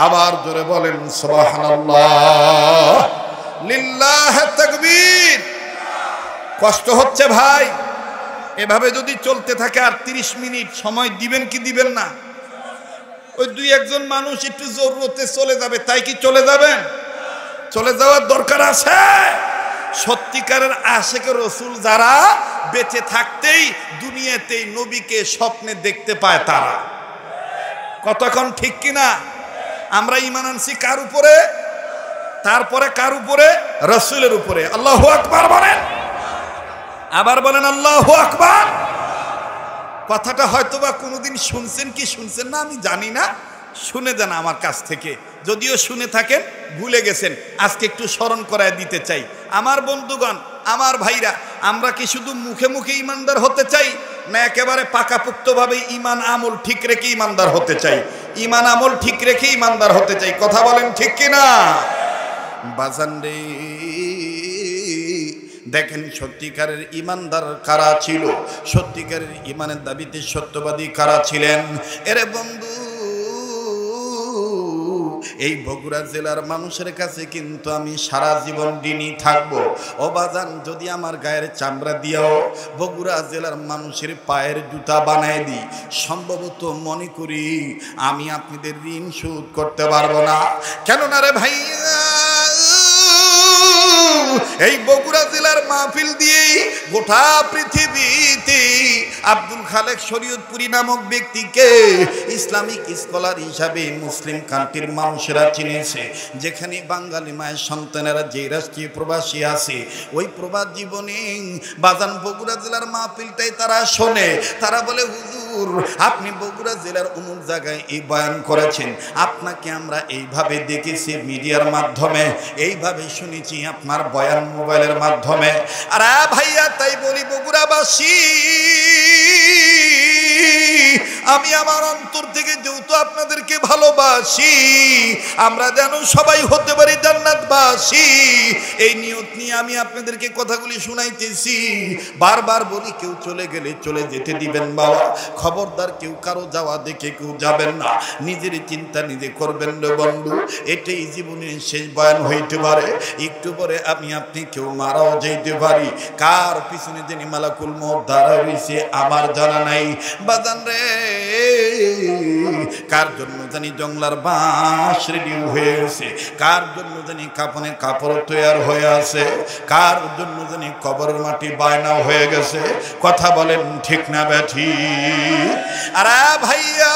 আবার জোরে বলেন সুবহানাল্লাহ। লিল্লাহি তাকবীর। কষ্ট হচ্ছে ভাই, এভাবে যদি চলতে থাকে আর 30 মিনিট সময় দিবেন কি দিবেন না? ওই দুই একজন মানুষ একটু জরুরতে চলে যাবে, তাই কি চলে যাবেন? চলে যাওয়ার দরকার আছে। সত্যিকারের আশিকে রাসূল যারা বেঁচে থাকতেই দুনিয়াতেই নবীকে স্বপ্নে দেখতে পায় তারা। কতক্ষণ ঠিক কিনা? আমরা ঈমান আনছি কার উপরে? তারপরে কার উপরে? রাসূলের উপরে। আল্লাহু আকবার বলেন, আবার বলেন আল্লাহু আকবার। কথাটা হয়তোবা কোনোদিন শুনছেন কি শুনছেন না আমি জানি না, শুনে যান আমার কাছ থেকে। যদিও শুনে থাকেন ভুলে গেছেন, আজকে একটু স্মরণ করায় দিতে চাই। আমার বন্ধুগণ, আমার ভাইরা, আমরা কি শুধু মুখে মুখে ইমানদার হতে চাই, না একেবারে পাকাপোক্তভাবে ঈমান আমল ঠিক রেখে ইমানদার হতে চাই? ঈমান আমল ঠিক রেখে ইমানদার হতে চাই। কথা বলেন ঠিক কিনা? বাজান রে, দেখেন সত্যিকারের ইমানদার কারা ছিল, সত্যিকারের ইমানের দাবিতে সত্যবাদী কারা ছিলেন। এরে বন্ধু, এই বগুড়া জেলার মানুষের কাছে কিন্তু আমি সারা জীবন ঋণী থাকবো। ও বাজান, যদি আমার গায়ের চামড়া দিয়েও বগুড়া জেলার মানুষের পায়ের জুতা বানায় দিই, সম্ভবত মনে করি আমি আপনাদের ঋণ শোধ করতে পারবো না। কেননা রে ভাইয়া, এই বগুড়া জেলার মাহফিল দিয়েই গোটা পৃথিবীতে আব্দুল খালেক শরীয়তপুরী নামক ব্যক্তিকে ইসলামিক স্কলার হিসাবে মুসলিম কান্ট্রির মানুষেরা চিনেছে। যেখানে বাঙালি মায়ের সন্তানেরা যে রাষ্ট্রীয় প্রবাসী আছে, ওই প্রবাস জীবনে বাজান বগুড়া জেলার মাহফিলটাই তারা শোনে। তারা বলে, হুজুর আপনি বগুড়া জেলার অমুক জায়গায় এই বয়ান করেছেন, আপনাকে আমরা এইভাবে দেখেছি মিডিয়ার মাধ্যমে, এইভাবে শুনেছি আপনার বয়ান মোবাইলের মাধ্যমে। আর ভাইয়া, তাই বলি বগুড়াবাসী, আমি আমার অন্তর থেকে যেহেতু আপনাদেরকে ভালোবাসি, আমরা যেন সবাই হতে পারি জান্নাতবাসী, এই নিয়ত নিয়ে আমি আপনাদেরকে কথাগুলি শুনাইতেছি। বারবার বলি, কেউ চলে গেলে চলে যেতে দিবেন বাবা, খবরদার কেউ কারো যাওয়া দেখে কেউ যাবেন না। নিজের চিন্তা নিজে করবেন রে বন্ধু, এটাই জীবনের শেষ বয়ান হইতে পারে। একটু পরে আমি আপনি কেউ মারাও যেতে পারি। কার পিছনে যিনি মালাকুল মউত দাঁড়া রয়েছে আমার জানা নাই। বাজান রে, কার জন্য জানি জংলার বাঁশ রেডি হয়ে গেছে, কার জন্য জানি কাপনে কাপড় তৈয়ার হয়ে আছে, কার জন্য জানি কবরের মাটি বায়না হয়ে গেছে। কথা বলেন ঠিক না ব্যাঠি? আরে ভাইয়া,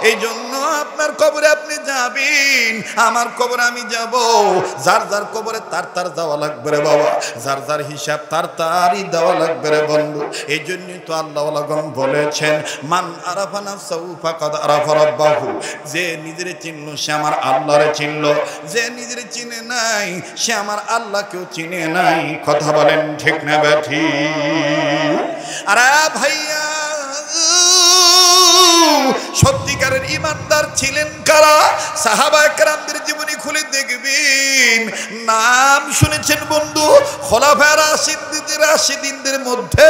এই জন্য আপনার কবরে আপনি যাবেন, আমার কবরে আমি যাব। যার যার কবরে তার তার যাওয়া লাগবে রে বাবা, যার যার হিসাব তার তারই দেওয়া লাগবে রে বন্ধু। এই জন্যই তো আল্লাহ বলেছেন, মান আরাফা নাফসাহু ফাকাদ আরাফা রাব্বাহু। যে নিজের চিনল সে আমার আল্লাহরে চিনল, যে নিজের চিনে নাই সে আমার আল্লাহকেও চিনে নাই। কথা বলেন ঠিক না ব্যাঠি? আরে ভাইয়া, সত্যিকারের ইমানদার ছিলেন কারা? সাহাবায়ে কেরামদের জীবনী খুলে দেখবেন, নাম শুনেছেন বন্ধু, খোলাফায়ে রাশিদিনদের মধ্যে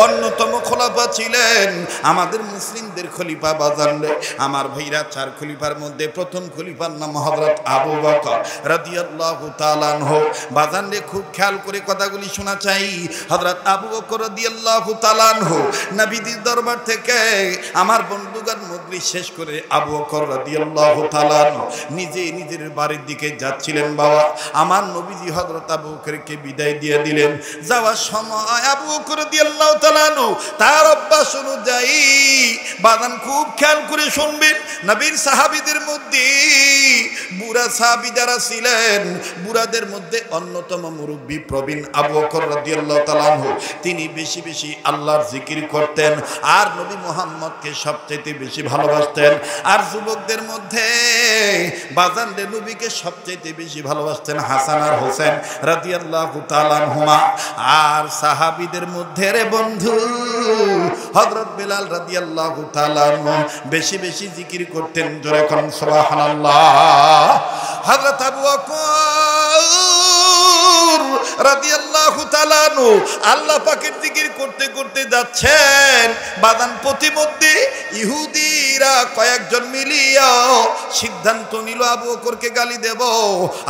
অন্যতম খোলাফা ছিলেন আমাদের মুসলিমদের খলিফা। বাজান রে আমার ভাইরা, 4 খলিফার মধ্যে প্রথম খলিফার নাম হযরত আবু বকর রাদিয়াল্লাহু তাআলা আনহু। বাজান রে, খুব খেয়াল করে কথাগুলি শোনা চাই। হযরত আবু বকর রাদিয়াল্লাহু তাআলা আনহু নবীর দরবার থেকে আমার বন্ধুগণ মজলিস শেষ করে আবু বকর রাদিয়াল্লাহু তাআলা আনহু নিজে নিজের বাড়ির দিকে যাচ্ছিলেন। বাবা, আমার নবীজি হযরত আবু বকরকে বিদায় দিয়ে দিলেন। যাওয়ার সময় আবু বকর রাদিয়াল্লাহু তাআলা আনহু তার অভ্যাস অনুযায়ী, বাদান খুব খেয়াল করে শুনবেন, নবীর সাহাবীদের মধ্যে বুড়া সাহাবী যারা ছিলেন, বুড়াদের মধ্যে অন্যতম মুরব্বী প্রবীণ আবু বকর রাদিয়াল্লাহু তাআলা আনহু, তিনি বেশি বেশি আল্লাহর জিকির করতেন আর নবী মুহাম্মদকে সবচেয়ে বেশি ভালোবাসতেন। আর যুবকদের মধ্যে বাজান রে নবীকে নবীকে সবচেয়ে বেশি ভালোবাসতেন হাসান আর হোসেন রাদিয়াল্লাহু তাআলা আনহুমা। আর সাহাবীদের মধ্যে রে বন্ধু হযরত বিলাল রাদিয়াল্লাহু তাআলা আনহু বেশি বেশি জিকির করতেন, জোরে কোন সুবহানাল্লাহ। হযরত আবু বকর রাদিয়াল্লাহু তাআলা আনহু আল্লাহ পাকের জিকির করতে করতে যাচ্ছেন, বাদান প্রতিমধ্যে ইহুদিরা কয়েকজন মিলিয়া সিদ্ধান্ত নিল আবু বকরকে গালি দেব,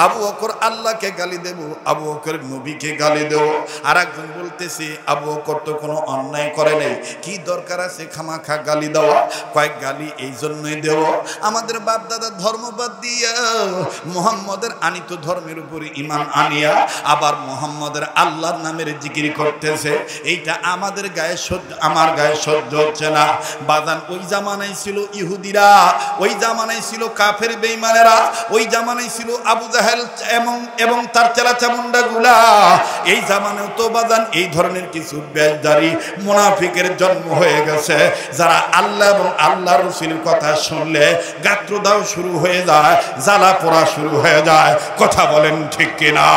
আবু বকর আল্লাহকে গালি দেব, আবু বকর নবীকে গালি দেব। আর একজন বলতেছে আবু বকর তো কোনো অন্যায় করে নাই, কি দরকার আছে খামাখা গালি দেওয়া, কয়েক গালি এই জন্যই দেব, আমাদের বাপ দাদার ধর্ম বাদ দিয়া মুহাম্মদের আনিত ধর্মের উপরে ঈমান আনিয়া আবার মুহাম্মদের আল্লাহর নামের জিকির করতেছে, এইটা আমাদের গায়ে সহ্য, আমার গায়ে সহ্য হচ্ছে না। বাজান ওই জামানায় ছিল ইহুদিরা, ওই জামানায় ছিল কাফের বেঈমানেরা, ওই জামানায় ছিল আবু জাহেল এবং তার চেলাচামুন্ডা গুলা। এই জামানায় তো বাজান এই ধরনের কিছু বেশধারী মুনাফিকের জন্ম হয়ে গেছে, যারা আল্লাহ এবং আল্লাহ রাসূলের কথা শুনলে গাত্রদাহ শুরু হয়ে যায়, জ্বালা পোড়া শুরু হয়ে যায়। কথা বলেন ঠিক কিনা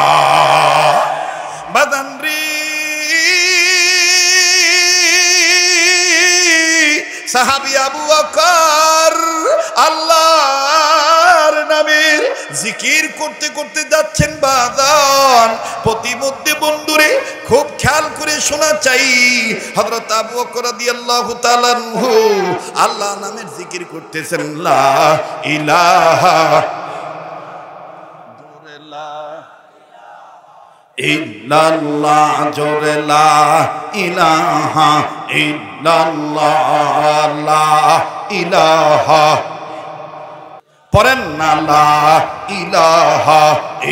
বাজান রে? সাহাবী আবু বকর আল্লাহর নামের জিকির করতে করতে যাচ্ছেন বাজান, প্রতিমধ্যে বন্ধুরে খুব খেয়াল করে শোনা চাই, হযরত আবু বকর রাদিয়াল্লাহু তাআলা আনহু আল্লাহ নামের জিকির করতেছেন, লা ইলাহা ইল্লাল্লাহ, জোরে লা ইলাহা ইল্লাল্লাহ, লা ইলাহা পড়েন না, লা ইলাহা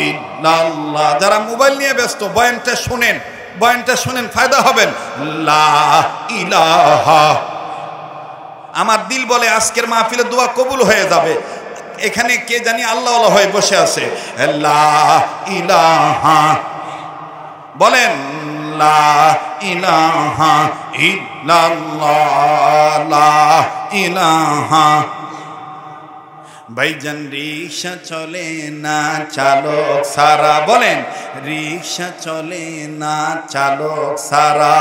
ইল্লাল্লাহ। যারা মোবাইল নিয়ে ব্যস্ত বয়ানটা শুনেন, বয়ানটা শুনেন, ফায়দা হবেন। লা ইলাহা, আমার দিল বলে আজকের মাহফিলে দোয়া কবুল হয়ে যাবে। এখানে কে জানি আল্লাহ আল্লাহ হয়ে বসে আছে। লা ইলাহা বলেন, লা ইলাহা ইল্লাল্লাহ, লা ইলাহা। ভাইজান রিকশা চলে না চালক সারা, বলেন রিকশা চলে না চালক সারা,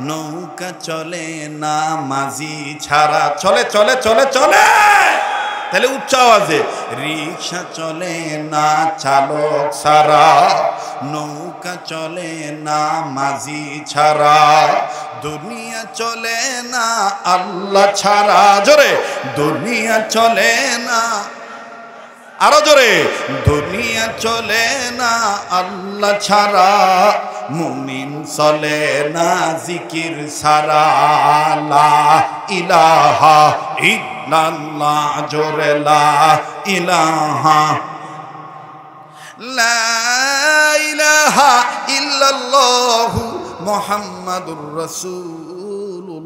নৌকা চলে না মাঝি ছাড়া। চলে চলে চলে চলে, তাহলে উচ্চ আওয়াজে, রিকশা চলে না চালক সারা, নৌকা চলে না মাঝি ছাড়া, দুনিয়া চলে না আল্লাহ ছাড়া। জোরে, দুনিয়া চলে না, আরো জোরে, দুনিয়া চলে না আল্লাহ ছাড়া, মুমিন চলে না জিকির ছাড়া, লা ইলাহা ইল্লাল্লাহ, জোরে লা ইলাহা, লা ইলাহা ইল্লাল্লাহু মুহাম্মাদুর রাসূলুল্লাহ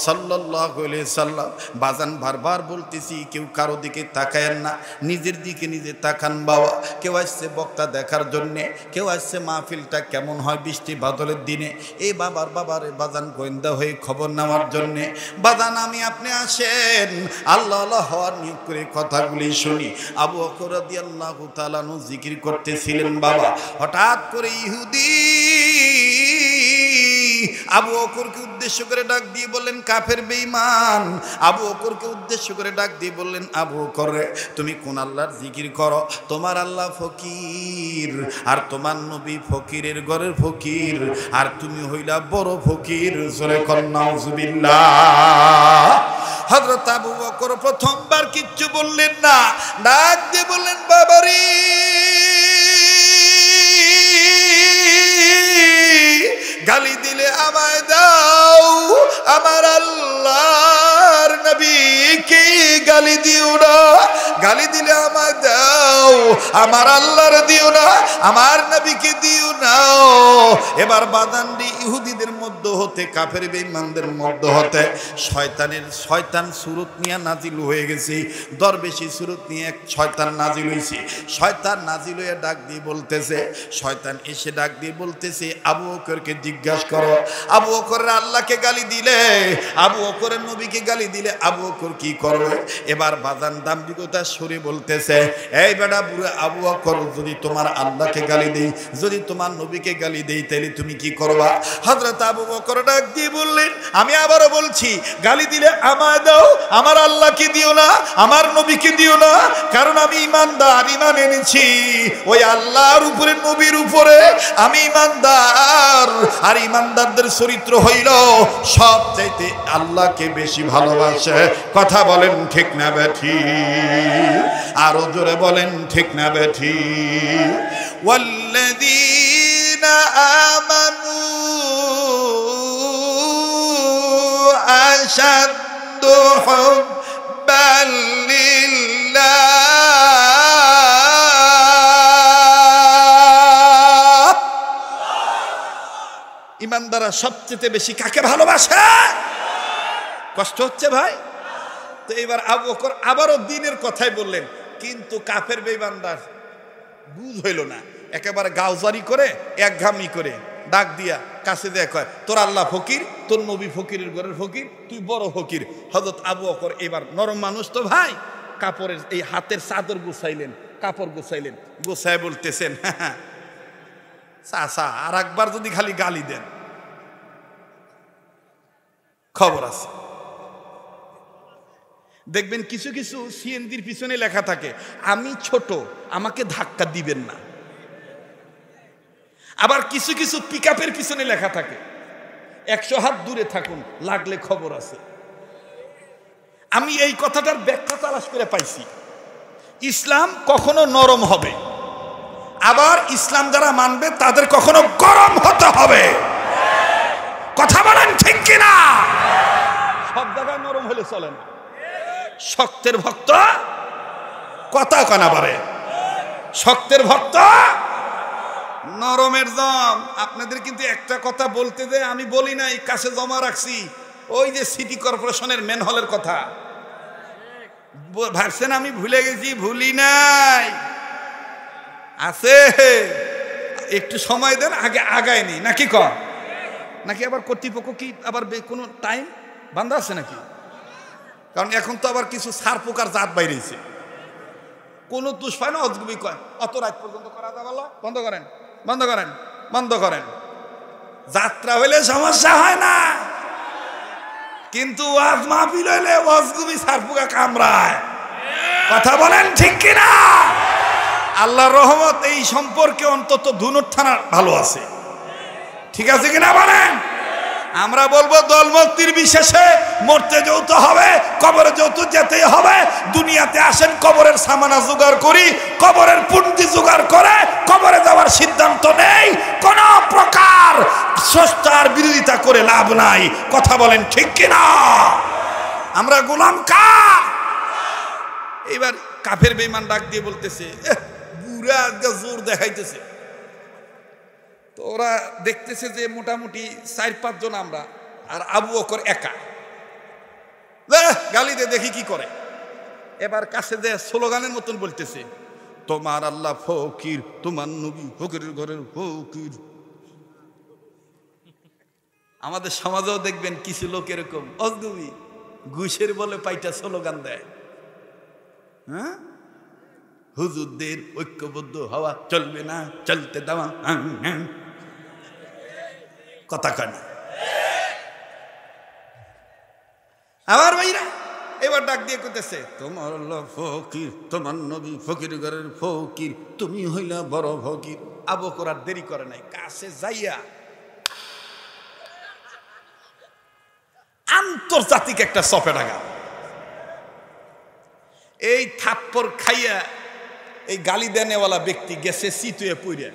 সাল্লাল্লাহু আলাইহি সাল্লাম। বাজান বারবার বলতেছি, কেউ কারো দিকে তাকায়েন না, নিজের দিকে নিজে তাকান বাবা। কেউ আসছে বক্তা দেখার জন্যে, কেউ আসছে মাহফিলটা কেমন হয় বৃষ্টি বাদলের দিনে, এই বাবারে বাজান গোয়েন্দা হয়ে খবর নেওয়ার জন্যে। বাজান আমি আপনি আসেন, আল্লাহ আল্লাহ হওয়ার নিয়োগ করে কথাগুলি শুনি। আবু বকর রাদিয়াল্লাহু তাআলা আনহু জিকির করতেছিলেন বাবা, হঠাৎ করে ইহুদি আবু বকরকে উদ্দেশ্য করে ডাক দিয়ে বললেন, কাফের বেঈমান। আবু বকরকে উদ্দেশ্য করে ডাক দিয়ে বললেন, আবু বকর রে, তুমি কোন আল্লাহর জিকির করো? তোমার আল্লাহ ফকির, আর তোমার নবী ফকিরের ঘরের ফকির, আর তুমি হইলা বড় ফকির। জোরে কর নাউজুবিল্লাহ। হযরত আবু বকর প্রথমবার কিচ্ছু বললেন না, ডাক দিয়ে বললেন, বাবারে, গালি দিলে আমায় দাও, আমার আল্লাহর নবীকে গালি দিও না, গালি দিলে আমায় দাও, দাও, আমার আল্লাহর দিও না, আমার নবীকে দিও না। এবার বাদানডি ইহুদিদের মধ্যে হতে, কাফের বেঈমানদের মধ্যে হতে শয়তান সুরত নিয়ে নাজিল হয়ে গেছে। দরবেশি সুরত নিয়ে এক শয়তান নাজিল হয়েছে। শয়তান নাজিল হয়ে ডাক দিয়ে বলতেছে, শয়তান এসে ডাক দিয়ে বলতেছে, আবু বকরকে জিজ্ঞাসা করো, আবু বকরের আল্লাহকে গালি দিলে, আবু বকরের নবীকে গালি দিলে আবু বকর কি করবে? এবার বাদান দাম্ভিকতা সরে বলতেছে, এই বেটা বুড়ো আবু বকর, যদি তোমার আল্লাহকে গালি দেই, যদি তোমার নবীকে গালি দেই, তাহলে তুমি কি করবা? হযরত আবু বকর ডাক দিয়ে বললেন, আমি আবারও বলছি, গালি দিলে আমায় দাও, আমার আল্লাহকে দিও না, আমার নবীকে দিও না। কারণ আমি ইমানদার, ইমান এনেছি ওই আল্লাহর উপরে, নবীর উপরে আমি ইমানদার। আর ইমানদারদের চরিত্র হইল সব চাইতে আল্লাহকে বেশি ভালোবাসে। কথা বলেন ঠিক না বেঠিক? আরো জোরে বলেন ঠিক না বেঠিক? ওয়াল্লাযীনা আমানু আশাদ্দু হুব্বান লিল্লাহ। ইমানদাররা সবচেয়ে বেশি কাকে ভালোবাসে? কষ্ট হচ্ছে ভাই? তো এবার আবু বকর আবারও দ্বীনের কথাই বললেন, কিন্তু কাফের বেঈমানদার বুঝ হইল না, একেবারে গাউজারি করে, একঘামি করে ডাক দিয়া কাছে দেয়া কয়, তোর আল্লাহ ফকির, তোর নবী ফকিরের ঘরের ফকির, তুই বড় ফকির। হযরত আবু বকর এবার নরম মানুষ তো ভাই, কাপড়ের এই হাতের চাদর গুছাইলেন, কাপড় গুছাইলেন, গোছায় বলতেছেন, চাচা আর একবার যদি খালি গালি দেন খবর আছে। দেখবেন কিছু কিছু সিএনজির পিছনে লেখা থাকে, আমি ছোট, আমাকে ধাক্কা দিবেন না। আবার কিছু কিছু পিকআপের পিছনে লেখা থাকে, 100 হাত দূরে থাকুন, লাগলে খবর আছে। আমি এই কথাটার ব্যাখ্যা তালাশ করে পাইছি। ইসলাম কখনো নরম হবে, আবার ইসলাম যারা মানবে তাদের কখনো গরম হতে হবে। কথা বলেন ঠিক কিনা? সব জায়গায় নরম হলে চলে না। শক্তের ভক্ত কথা কানা পারে, শক্তের ভক্ত নরমের জম। আপনাদের কিন্তু একটা কথা বলতে দে, আমি বলি নাই, কাছে জমা রাখছি, ওই যে সিটি কর্পোরেশনের মেন হলের কথা ভাবছেন আমি ভুলে গেছি, ভুলি নাই, আছে। একটু সময় দেন, আগে আগায়নি নাকি কম নাকি? আবার কর্তৃপক্ষ কি আবার কোনো টাইম বান্ধা আছে নাকি? কারণ এখন তো আবার কিছু সার পোকার জাত বাইরেছে, কোনো দোষ পায় না, অজগুবি কয় অত রাত পর্যন্ত করা যাবে না, বন্ধ করেন, বন্ধ করেন, বন্ধ করেন। যাত্রা হইলে সমস্যা হয় না, কিন্তু ওয়াজ মাহফিল হইলে অজগুবি সার পোকা কামড়ায়। কথা বলেন ঠিক কিনা? আল্লাহর রহমত এই সম্পর্কে অন্তত ধুনুর থানা ভালো আছে, ঠিক আছে কিনা বলেন? আমরা বলবো দলমুক্তির বিশেষে মরতে যেতে হবে, কবরে যেতে যেতেই হবে। দুনিয়াতে আসেন কবরের সামানা জোগাড় করি, কবরের পুঁজি জোগাড় করে কবরে যাওয়ার সিদ্ধান্ত নেই। কোন প্রকার স্রষ্টার বিরোধিতা করে লাভ নাই। কথা বলেন ঠিক কিনা? আমরা গোলাম কার? এবার কাফের বেঈমান ডাক দিয়ে বলতেছে, বুড়া জোর দেখাইতেছে। তো ওরা দেখতেছে যে মোটামুটি 4-5 জন আমরা, আর আবু বকর একা, গালি দিয়ে দেখি কি করে। এবার কাছে যে স্লোগানের মতন বলতেছে, তোমার আল্লাহ ফকির, তোমার নবী ফকিরের ঘরের ফকির। আমাদের সমাজেও দেখবেন কিছু লোক এরকম অজগবি ঘুষের বলে পাইটা স্লোগান দেয়। হ্যাঁ, হুজুরদের ঐক্যবদ্ধ হওয়া চলবে না, চলতে দেওয়া কথা কানি। আমার ভাইরা এবার ডাক দিয়ে কইতেছে, তোমার আল্লাহ ফকির, তোমার নবী ফকির ঘরের ফকির, তুমি হইলা বড় ফকির। আবু বকর আর দেরি করে নাই, কাছে যাইয়া আন্তর্জাতিক একটা চপে ডাকা। এই থাপ্পড় খাইয়া এই গালি দেনেওয়ালা ব্যক্তি গেছে সিতুয়ে পুইরে,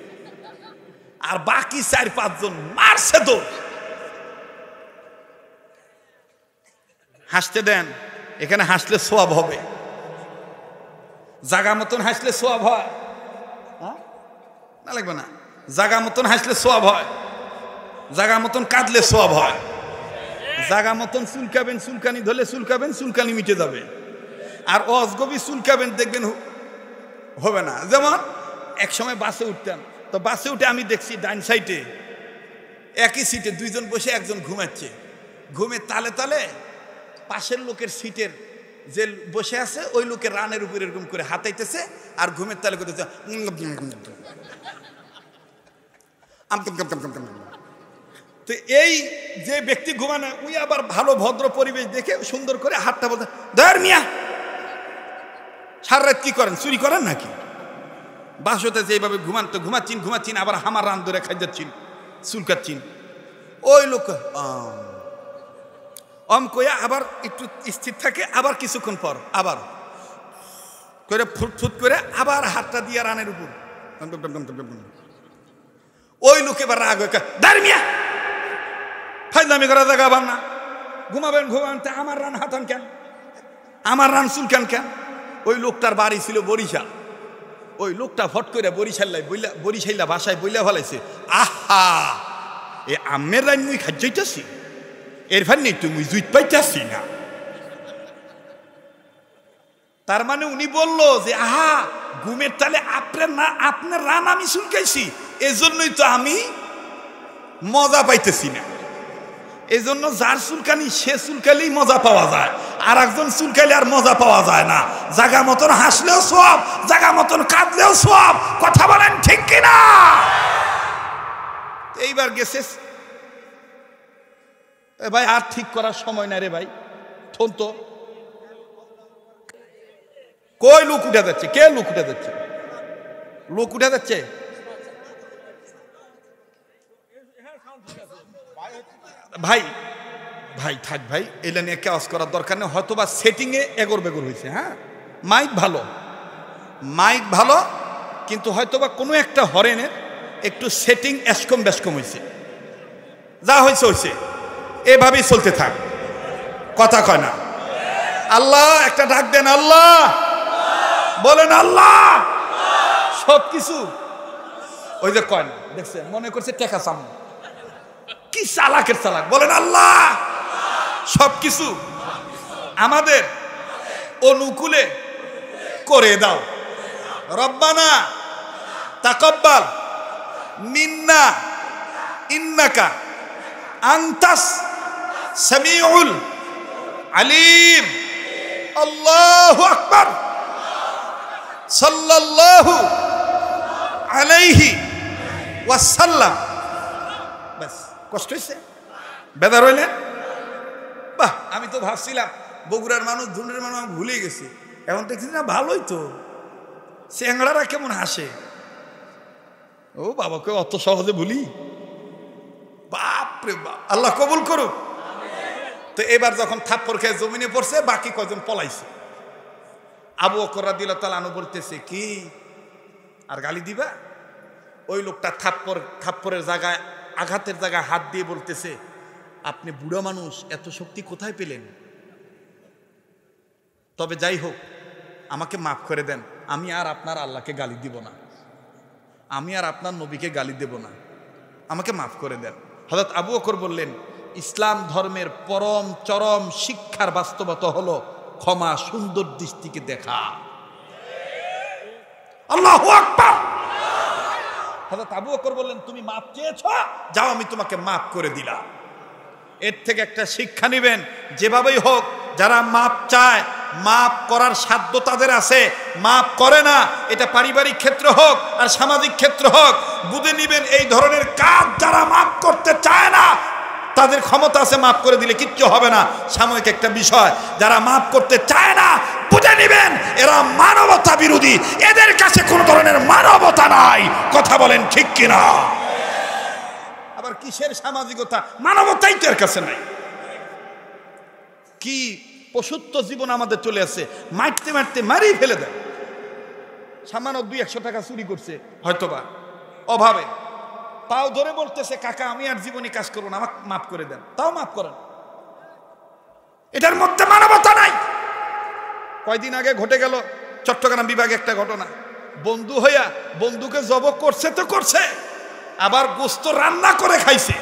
আর বাকি 4-5 জন মারছে তো। হাসতে দেন, এখানে হাসলে সওয়াব হবে। জাগা মতন হাসলে সোয়াব হয়, না লাগবে না? জাগা মতন হাসলে সোয়াব হয়, জাগা মতন কাঁদলে সোয়াব হয়। জাগা মতন চুলকাবেন, চুলকানি ধরলে চুলকাবেন, চুলকানি মিটে যাবে। আর অজগবি চুলকাবেন দেখবেন হবে না। যেমন এক সময় বাসে উঠতাম, তো বাসে উঠে আমি দেখছি ডাইন সাইডে একই সিটে দুইজন বসে, একজন ঘুমাচ্ছে। ঘুমে তালে তালে পাশের লোকের সিটের যে বসে আছে ওই লোকের রানের উপর এরকম করে হাতাইতেছে আর ঘুমের তালে করতেছে। তো এই যে ব্যক্তি ঘুমানো, ওই আবার ভালো ভদ্র পরিবেশ দেখে সুন্দর করে হাতটা বলতে, ধর মিয়া সারা রাত কি করেন, চুরি করেন নাকি? বাসতে যেভাবে ঘুমান, তো ঘুমাচ্ছিন, আবার হামার রান ধরে খাই যাচ্ছিন, চুলকাচ্ছিন। ওই লোক কইয়া আবার একটু স্থির থাকে, আবার কিছুক্ষণ পর আবার করে ফুট করে আবার হাতটা দিয়ে রানের উপর। ওই লোক এবার রাগ হয়ে, দাঁড়িয়ে ফাইজলামি করা জায়গা আবার না, ঘুমাবেন আমার রান হাতান কেন, আমার রান চুলকান কেন? ওই লোকটার বাড়ি ছিল বরিশাল। ওই লোকটা ফট করে বরিশাল্লা ভাষায় বইলা ফেলাইছে, আহা এ আমের রান মুই খাইতেছি, এর ভাই নেই তুমি জুইত পাইতেছি না। তার মানে উনি বলল যে আহা ঘুমের তালে আপনার রান আমি চুলকাইছি, এজন্যই তো আমি মজা পাইতেছি না। এজন্য যার চুলকানি সে চুলকালেই মজা পাওয়া যায়, আর একজন চুলকালে আর মজা পাওয়া যায় না। জাগা মতন হাসলেও সওয়াব, জাগা মতন কাঁদলেও সওয়াব। কথা বলেন ঠিক কিনা? এইবার গেছে ভাই, আর ঠিক করার সময় না রে ভাই, থন তো। কই লোক উঠে যাচ্ছে? কে লোক উঠে যাচ্ছে? লোক উঠে যাচ্ছে। ভাই ভাই থাক ভাই, এলা নিয়ে কেওয়াজ করার দরকার নেই। হয়তো বা সেটিংয়ে এগোর বেগর হয়েছে। হ্যাঁ, মাইক ভালো, কিন্তু হয়তো বা কোনো একটা হরেনের একটু সেটিং এসকম বেসকম হয়েছে। যা হয়েছে এভাবেই চলতে থাক, কথা কয় না। আল্লাহ একটা ডাক দেন, আল্লাহ বলেন, আল্লাহ সবকিছু ওই যে কয় না, দেখছেন মনে করছে টেকা চাম, কি চালাকের চালাক। বলেন আল্লাহ সবকিছু আমাদের অনুকূলে করে দাও। রব্বানা তাকাব্বাল মিন্না ইন্নাকা আনতাস সামিউল আলিম। আল্লাহু আকবার। সাল্লাল্লাহু আলাইহি ওয়াসাল্লাম। বাস, কষ্ট হয়েছে? বেদার হইলেন? বাহ, আমি তো ভাবছিলাম বগুড়ার মানুষ, ধুনের মানুষ, আমি ভুলে গেছি। এখন দেখছি না, ভালোই তো, চ্যাংড়ারা কেমন হাসে। ও বাবা, কেউ অত সহজে ভুলি? বাপরে বাপ, আল্লাহ কবুল করুক। তো এবার যখন থাপ্পড় খেয়ে জমিনে পড়ছে, বাকি কজন পলাইছে। আবু বকর রাদিয়াল্লাহু তাআলা আনহু বলতেছে, কি আর গালি দিবা? ওই লোকটা থাপ্পড়ের জায়গায়, আঘাতের জায়গায় হাত দিয়ে বলতেছে, আপনি বুড়া মানুষ, এত শক্তি কোথায় পেলেন? তবে যাই হোক, আমাকে মাফ করে দেন, আমি আর আপনার আল্লাহকে গালি দিব না, আমি আর আপনার নবীকে গালি দেব না, আমাকে মাফ করে দেন। হযরত আবু বকর বললেন, ইসলাম ধর্মের পরম চরম শিক্ষার বাস্তবতা হলো ক্ষমা সুন্দর দৃষ্টিকে দেখা। আল্লাহু আকবার। হযরত আবু বকর বললেন, তুমি মাফ চেয়েছো, যাও আমি তোমাকে মাফ করে দিলাম। এর থেকে একটা শিক্ষা নেবেন, যেভাবেই হোক যারা মাপ চায়, মাপ করার সাধ্য তাদের আছে, মাপ করে না, এটা পারিবারিক ক্ষেত্র হোক আর সামাজিক ক্ষেত্র হোক, বুঝে নিবেন এই ধরনের কাজ যারা মাপ করতে চায় না, তাদের ক্ষমতা আছে, মাফ করে দিলে কিচ্ছু হবে না, সাময়িক একটা বিষয়। যারা মাফ করতে চায় না, বুঝে নিবেন এরা মানবতা বিরোধী, এদের কাছে কোনো ধরনের মানবতা নাই। কথা বলেন ঠিক কিনা? আবার কিসের সামাজিকতা, মানবতাই তো এর কাছে নাই। কি পশুত্ব জীবন আমাদের চলে আসছে, মারতে মারতে মারিয়ে ফেলে দেয়। সামান্য 200-100 টাকা চুরি করছে হয়তোবা অভাবে, তাও ধরে বলতেছে, কাকা আমি আর জীবনে কাজ করবো না, আমাকে মাফ করে দেন, তাও মাফ করেন। এটার মধ্যে মানবতা নাই। কয়দিন আগে ঘটে গেল চট্টগ্রাম বিভাগে একটা ঘটনা, বন্ধু হইয়া বন্ধুকে জব করছে তো করছে, আবার গোস্ত রান্না করে খাইছে।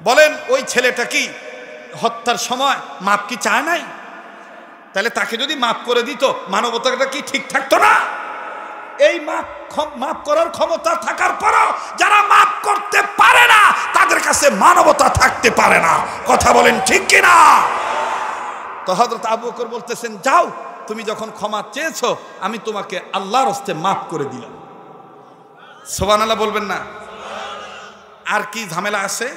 বলেন ওই ছেলেটা কি হত্যার সময় মাপ কি চায় নাই? তাহলে তাকে যদি মাপ করে দিত মানবতাটা কি ঠিক থাকতো না? এই মাপ করার ক্ষমতা থাকার পরও যারা মাপ করতে পারে না তাদের কাছে মানবতা থাকতে পারে না। কথা বলেন ঠিক কিনা? তো হযরত আবু বকর বলতেছেন, যাও তুমি যখন ক্ষমা চেয়েছো আমি তোমাকে আল্লাহর হস্তে মাফ করে দিলাম। সুবহানাল্লাহ বলবেন না? আর কি ঝামেলা আছে?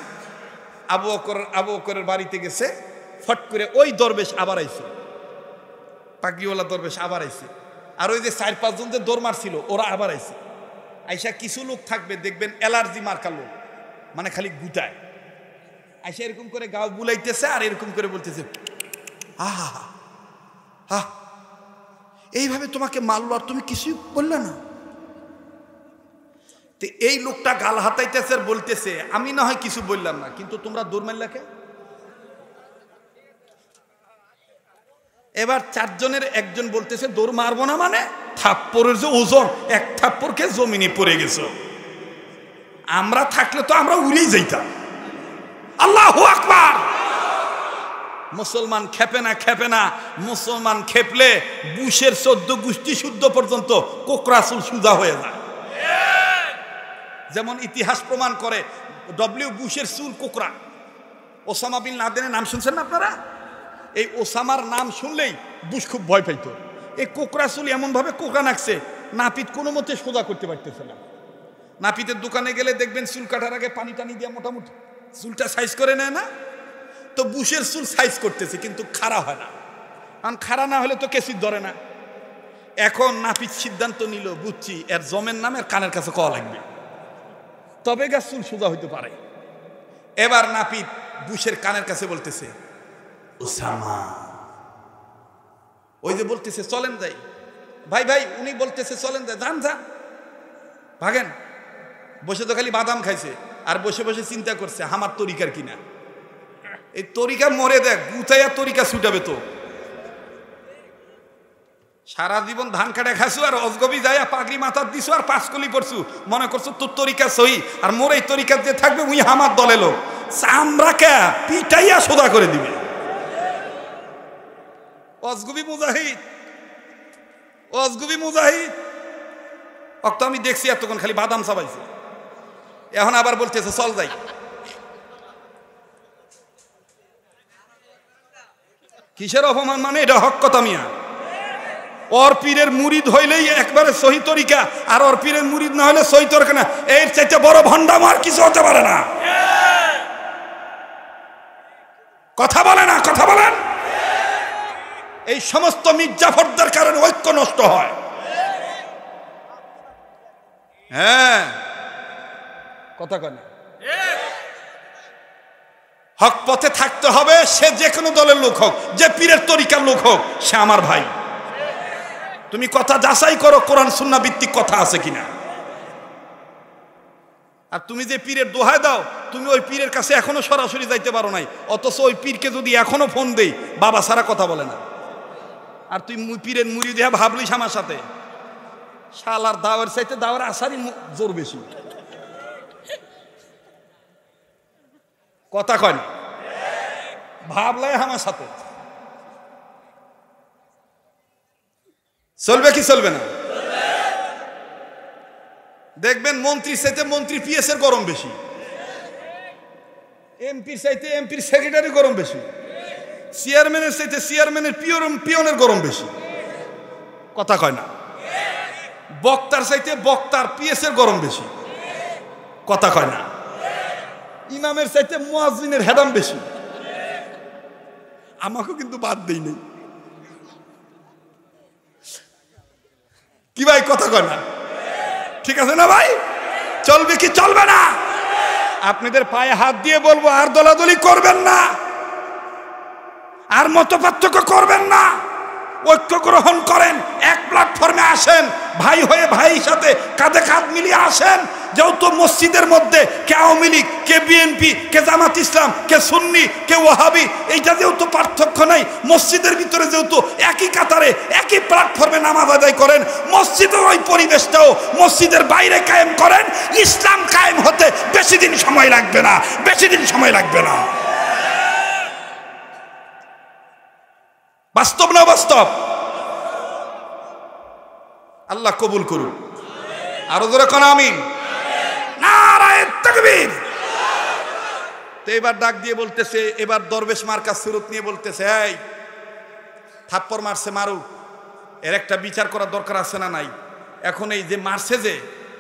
আবু বকরের বাড়িতে গেছে, ফট করে ওই দরবেশ আবার আইছে, পাগড়িওয়ালা দরবেশ আবার আইছে, আর ওই যে 4-5 জন যে দৌড় মারছিল ওরা আবার আইছে। আইসা কিছু লোক থাকবে দেখবেন অ্যালার্জি মার্কা লোক, মানে খালি গুটায়, আইসা এরকম করে গাও বুলাইতেছে আর এরকম করে বলতেছে, আহা হা, এইভাবে তোমাকে মারলো আর তুমি কিছুই বললে না। তো এই লোকটা গাল হাতাইতেছে আর বলতেছে, আমি না হয় কিছু বললাম না, কিন্তু তোমরা দৌড় মারলে কে? এবার 4 জনের একজন বলতেছে, দৌড় মারবো না মানে থাপ্পড়ের যে ওজন, এক থাপ্পড়কে জমিনে পড়ে গেছে, আমরা থাকলে তো আমরা উড়েই যাইতাম। আল্লাহু আকবার। মুসলমান খেপে না, মুসলমান খেপলে বুশের 14 গোষ্ঠী শুদ্ধ পর্যন্ত কোকড়া চুল সুজা হয়ে যায়। যেমন ইতিহাস প্রমাণ করে, ডব্লিউ বুশের চুল কোকড়া। ওসামা বিন লাদেনের নাম শুনছেন না আপনারা? এই ওসামার নাম শুনলেই বুশ খুব ভয় পাইতো। এই কোকড়া চুল এমন ভাবে কোকড়া নাকছে, নাপিত কোনো মতে সোজা করতে পারতেছে না। নাপিতের দোকানে গেলে দেখবেন চুল কাটার আগে পানি টানি দিয়ে মোটামুটি চুলটা সাইজ করে নেয় না? তো বুশের চুল সাইজ করতেছে, কিন্তু খাড়া হয় না, কারণ খাড়া না হলে তো কেসির ধরে না। এখন নাপিত সিদ্ধান্ত নিল, বুঝছি এর জমের নামে কানের কাছে কওয়া লাগবে, তবে গা চুল সোজা হইতে পারে। এবার নাপিত বুশের কানের কাছে বলতেছে, ওসামা, ওই যে বলতেছে চলেন যাই, ভাই উনি বলতেছে চলেন যাই, যান ভাগেন। বসে তো খালি বাদাম খাইছে আর বসে বসে চিন্তা করছে আমার তরিকার কিনা। এই তরিকা মরে দেখ, গুতাইয়া তরিকা ছুটাবে তো। সারা জীবন ধান কাটা খাইছু আর অজগবি যাইয়া পাগড়ি মাথার দিছু আর 5 কলি পড়ছু, মনে করছো তোর তরিকা সহি, আর মোর এই তরিকা যে থাকবে উই আমার দলে লোক, চামড়াকে পিটাইয়া সোজা করে দিবে। অজগবি মুজাহিদ অক্ত আমি দেখছি এতক্ষণ খালি বাদাম চাবাইছে, এখন আবার বলতেছে চল যাই। কিসের অপমান? মানে এটা হক কথা মিয়া। ওর পীরের মুরিদ হইলেই একবারে সহি তরিকা, আর ওর পীরের মুরিদ না হলে সহি তরিকা না। এর চাইতে বড় ভণ্ডাম আর কিছু হতে পারে না। কথা বলেন। এই সমস্ত মির্জাফরদের কারণে ঐক্য নষ্ট হয়। হ্যাঁ, কথা কয় না। হক পথে থাকতে হবে, সে যে কোনো দলের লোক হোক, যে পীরের তরিকার লোক হোক, সে আমার ভাই। তুমি কথা যাচাই করো কোরআন সুন্নাহ ভিত্তিক কথা আছে কিনা। আর তুমি যে পীরের দোহাই দাও, তুমি ওই পীরের কাছে এখনো সরাসরি যাইতে পারো নাই, অথচ ওই পীরকে যদি এখনো ফোন দেই বাবা সারা কথা বলে না। আর তুই পীরের মুড়ি দেয়া ভাবলিস আমার সাথে, শালার দাওয়ার চাইতে দাওয়ার আসারই জোর বেশি। কথা কয় না, ভাবলাই আমার সাথে চলবে কি চলবে না? দেখবেন মন্ত্রীর চাইতে মন্ত্রী পিএস এর গরম বেশি, এমপির চাইতে এমপির সেক্রেটারি গরম বেশি, চেয়ারম্যানের চাইতে চেয়ারম্যানের পিয়নের গরম বেশি। কথা কয় না। বক্তার চাইতে বক্তার পিএস এর গরম বেশি। কথা কয় না। ইমামের চাইতে মুয়াজ্জিনের হেদাম বেশি। আমাকেও কিন্তু বাদ দেই নেই কি ভাই? কথা কয় না? ঠিক আছে না ভাই? চলবে কি চলবে না? আপনাদের পায়ে হাত দিয়ে বলবো, আর দলাদলি করবেন না, আর মত পার্থক্য করবেন না, ঐক্য গ্রহণ করেন, এক প্ল্যাটফর্মে আসেন, ভাই হয়ে ভাইয়ের সাথে কাঁধে কাঁধ মিলিয়ে আসেন। যেহেতু মসজিদের মধ্যে কে আওয়ামী লীগ, কে বিএনপি, কে জামাত ইসলাম, কে সুন্নি, কে ওয়াহাবি, এইটা যেহেতু পার্থক্য নাই, মসজিদের ভিতরে যেহেতু একই কাতারে একই প্ল্যাটফর্মে নামাজ আদায় করেন, মসজিদের ওই পরিবেশটাও মসজিদের বাইরে কায়েম করেন, ইসলাম কায়েম হতে বেশি দিন সময় লাগবে না, বেশি দিন সময় লাগবে না। বাস্তব না বাস্তব? আল্লাহ কবুল করুন। আরো জোরে কোন আমিন। নারায়ে তাকবীর। তো এবার ডাক দিয়ে বলতেছে, এবার দরবেশ মার্কাজ সুরত নিয়ে বলতেছে, এই থাপ্পড় মারছে মারুক, এর একটা বিচার করার দরকার আছে না নাই? এখন এই যে মারছে যে,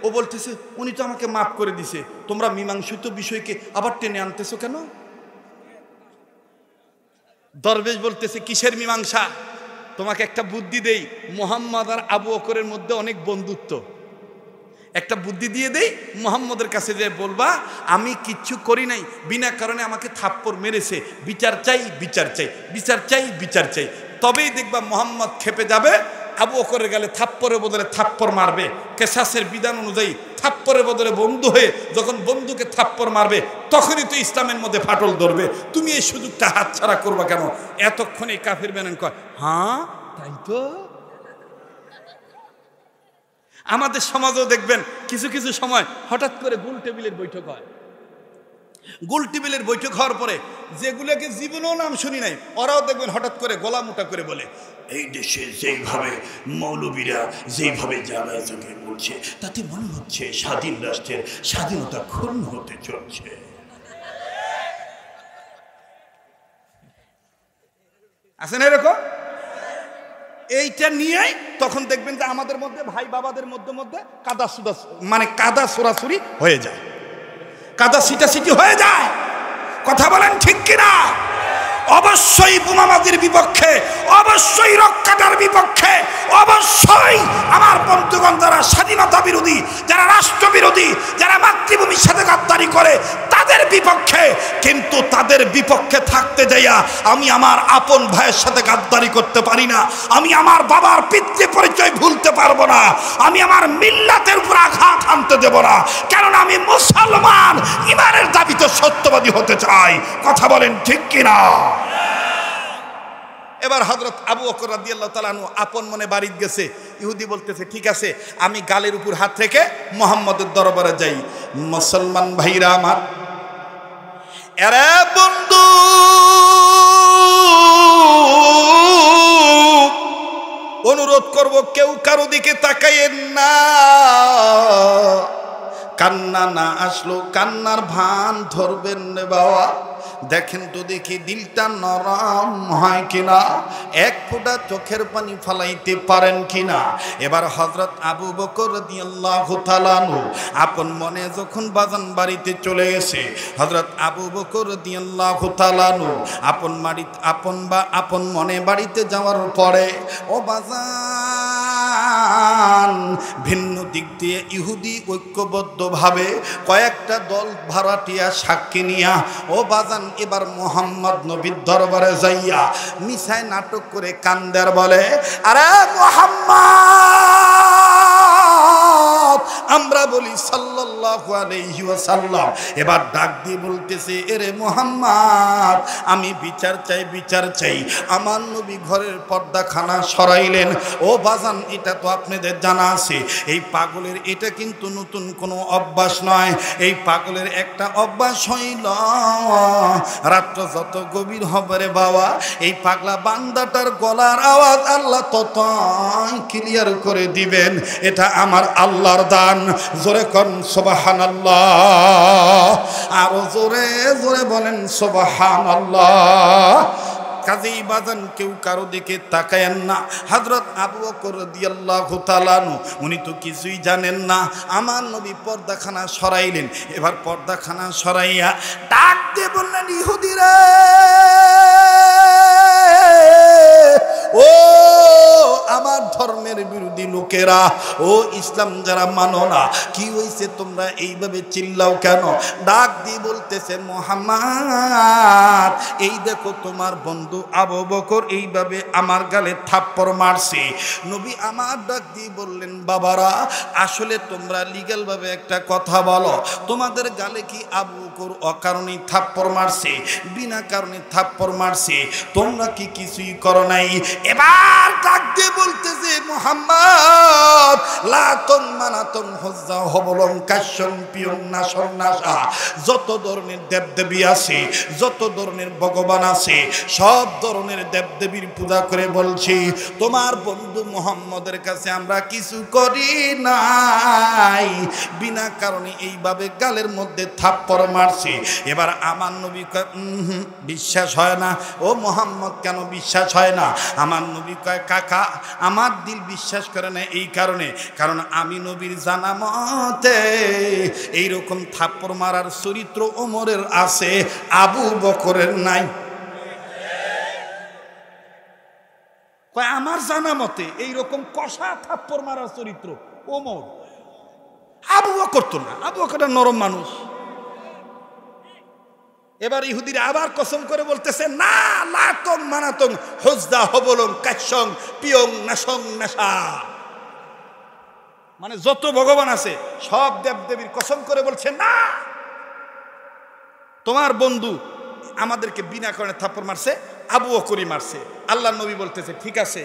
ও বলতেছে উনি তো আমাকে মাফ করে দিছে, তোমরা মীমাংসিত বিষয়কে আবার টেনে আনতেছো কেন? দরবেশ বলতেছে কিসের মীমাংসা? তোমাকে একটা বুদ্ধি দেই, মুহাম্মদ আর আবু বকরের মধ্যে অনেক বন্ধুত্ব, একটা বুদ্ধি দিয়ে দেই, মুহাম্মদের কাছে যে বলবা আমি কিচ্ছু করি নাই, বিনা কারণে আমাকে থাপ্পড় মেরেছে, বিচার চাই, বিচার চাই, বিচার চাই, বিচার চাই। তবেই দেখবা মুহাম্মদ খেপে যাবে, আবু বকরের গালে থাপ্পড়ের বদলে থাপ্পড় মারবে, কেসাসের বিধান অনুযায়ী থাপ্পড়ের বদলে বন্ধু হয়ে যখন বন্ধুকে থাপ্পড় মারবে, তখনই তো ইসলামের মধ্যে ফাটল ধরবে। তুমি এই সুযোগটা হাতছাড়া করবা কেন? এতক্ষণে কাফির বেনান কয়, হ্যাঁ তাই তো। আমাদের সমাজেও দেখবেন কিছু কিছু সময় হঠাৎ করে গোল টেবিলের বৈঠক হয়। গোল টেবিলের বৈঠক হওয়ার পরে যেগুলোকে জীবনেও নাম শুনি নাই, ওরাও দেখবেন হঠাৎ করে গলা মোটা করে বলে, এই দেশে যেইভাবে মৌলবীরা যেইভাবে জায়গায় জায়গায় বলছে, তাতে মনে হচ্ছে স্বাধীন রাষ্ট্রের স্বাধীনতা ক্ষুণ্ণ হতে চলছে। আছেন এরকম? এইটা নিয়েই তখন দেখবেন যে আমাদের মধ্যে ভাই বাবাদের মধ্যে মধ্যে কাদা সুদা, মানে কাদা সোরাসুরি হয়ে যায়, কাদা সিটাসিটি হয়ে যায়। কথা বলেন ঠিক কিনা? অবশ্যই বোমাবাজির বিপক্ষে, অবশ্যই রক্ষাটার বিপক্ষে, অবশ্যই আমার বন্ধুগণ যারা স্বাধীনতা বিরোধী, যারা রাষ্ট্র বিরোধী, যারা মাতৃভূমির সাথে গাদ্দারি করে, তাদের বিপক্ষে। কিন্তু তাদের বিপক্ষে থাকতে যাইয়া আমি আমার আপন ভাইয়ের সাথে গাদ্দারি করতে পারি না, আমি আমার বাবার পিতৃ পরিচয় ভুলতে পারবো না, আমি আমার মিল্লাতের উপর আঘাত আনতে দেব না, কেননা আমি মুসলমান, ইমানের দাবিতে সত্যবাদী হতে চাই। কথা বলেন ঠিক কিনা? এবার হযরত আবু বকর রাদিয়াল্লাহু তাআলা আনহু আপন মনে বাড়িতে গেছে। ইহুদি বলতেছে ঠিক আছে, আমি গালের উপর হাত রেখে মুহাম্মদের দরবারে যাই। মুসলমান ভাইরা আমার, এরে বন্ধু, অনুরোধ করব কেউ কারো দিকে তাকাইয়েন না। কান্না না আসলো কান্নার ভান ধরবেন না বাবা। দেখেন তো দেখি দিলটা নরম হয় কিনা, এক ফোঁটা চোখের পানি ফালাইতে পারেন কিনা। এবার হযরত আবু বকর রাদিয়াল্লাহু তাআলা আনহু আপন মনে যখন বাজান বাড়িতে চলে গেছে, হযরত আবু বকর রাদিয়াল্লাহু তাআলা আনহু আপন মনে বাড়িতে যাওয়ার পরে, ও বাজান, ভিন্ন দিক দিয়ে ইহুদি ঐক্যবদ্ধভাবে কয়েকটা দল ভাড়াটিয়া সাক্ষী নিয়া, ও বাজান এবার মুহাম্মদ নবীর দরবারে যাইয়া মিছায় নাটক করে কান্দার বলে, আরে মুহাম্মদ, আমরা বলি সাল্লাল্লাহু আলাইহি ওয়াসাল্লাম। এবার ডাক দিয়ে বলতেছে, এরে মুহাম্মদ, আমি বিচার চাই, বিচার চাই। আমার নবী ঘরের পর্দাখানা সরাইলেন। ও বাজান, এটা তো আপনাদের জানা আছে, এই পাগলের এটা কিন্তু নতুন কোনো অভ্যাস নয়। এই পাগলের একটা অভ্যাস হইল, রাত্র যত গভীর হবে রে বাবা, এই পাগলা বান্দাটার গলার আওয়াজ আল্লাহ ততই ক্লিয়ার করে দিবেন। এটা আমার আল্লাহর দান। জোরে কোন সুবহানাল্লাহ, আরো জোরে জোরে বলেন সুবহানাল্লাহ। কাজেই বাজান কেউ কারো দিকে তাকায়েন না। হযরত আবু বকর রাদিয়াল্লাহু তাআলা আনহু উনি তো কিছুই জানেন না। আমার নবী পর্দাখানা সরাইলেন। এবার পর্দাখানা সরাইয়া ডাক দিয়ে বললেন, ইহুদিরা, ও আমার ধর্মের বিরোধী লোকেরা, ও ইসলাম যারা মানো না, কি হইছে তোমরা এইভাবে চিল্লাও কেন? ডাক দিয়ে বলতেছে, মুহাম্মদ, এই দেখো তোমার বন্ধু আবু বকর এইভাবে আমার গালে থাপ্পড় মারছে। নবী আমার ডাক দিয়ে বললেন, বাবারা আসলে তোমরা লিগ্যাল ভাবে একটা কথা বলো, তোমাদের গালে কি আবু বকর অকারণে থাপ্পড় মারছে, বিনা কারণে থাপ্পড় মারছে? তোমরা কি কিছুই করো নাই? এবার ডাক দিয়ে বলতেছে, মুহাম্মদ লাতন মানাতন হজ্জা হবলং কাশ্যং পিয়ং নাশং নাশা, যত ধরনের দেবদেবী আছে, যত ধরনের ভগবান আছে, সব ধরনের দেবদেবীর পূজা করে বলছি, তোমার বন্ধু মুহাম্মদের কাছে আমরা কিছু করি নাই, বিনা কারণে এইভাবে গালের মধ্যে থাপ্পড় মারছে। এবার আমার নবী কয়, বিশ্বাস হয় না। ও মুহাম্মদ, কেন বিশ্বাস হয় না? আমার নবী কয়, কাকা আমার দিল বিশ্বাস করে না এই কারণে, কারণ আমি নবীর জানা মতে এইরকম থাপ্পড় মারার চরিত্র ওমরের আছে, আবু বকরের নাই। কয় আমার জানা মতে এইরকম কষা থাপ্পড় মারার চরিত্র ওমর, আবু বকর তো না, আবু বকর নরম মানুষ। এবার ইহুদিরা আবার কসম করে বলতেছে, না লাতং মানাতং হজ্জা হবলং কাশ্যং পিয়ং নাশং নাশা, মানে যত ভগবান আছে সব দেবদেবীর কসম করে বলছে, না তোমার বন্ধু আমাদেরকে বিনা কারণে থাপ্পড় মারছে, আবু বকরই মারছে। আল্লাহর নবী বলতেছে, ঠিক আছে,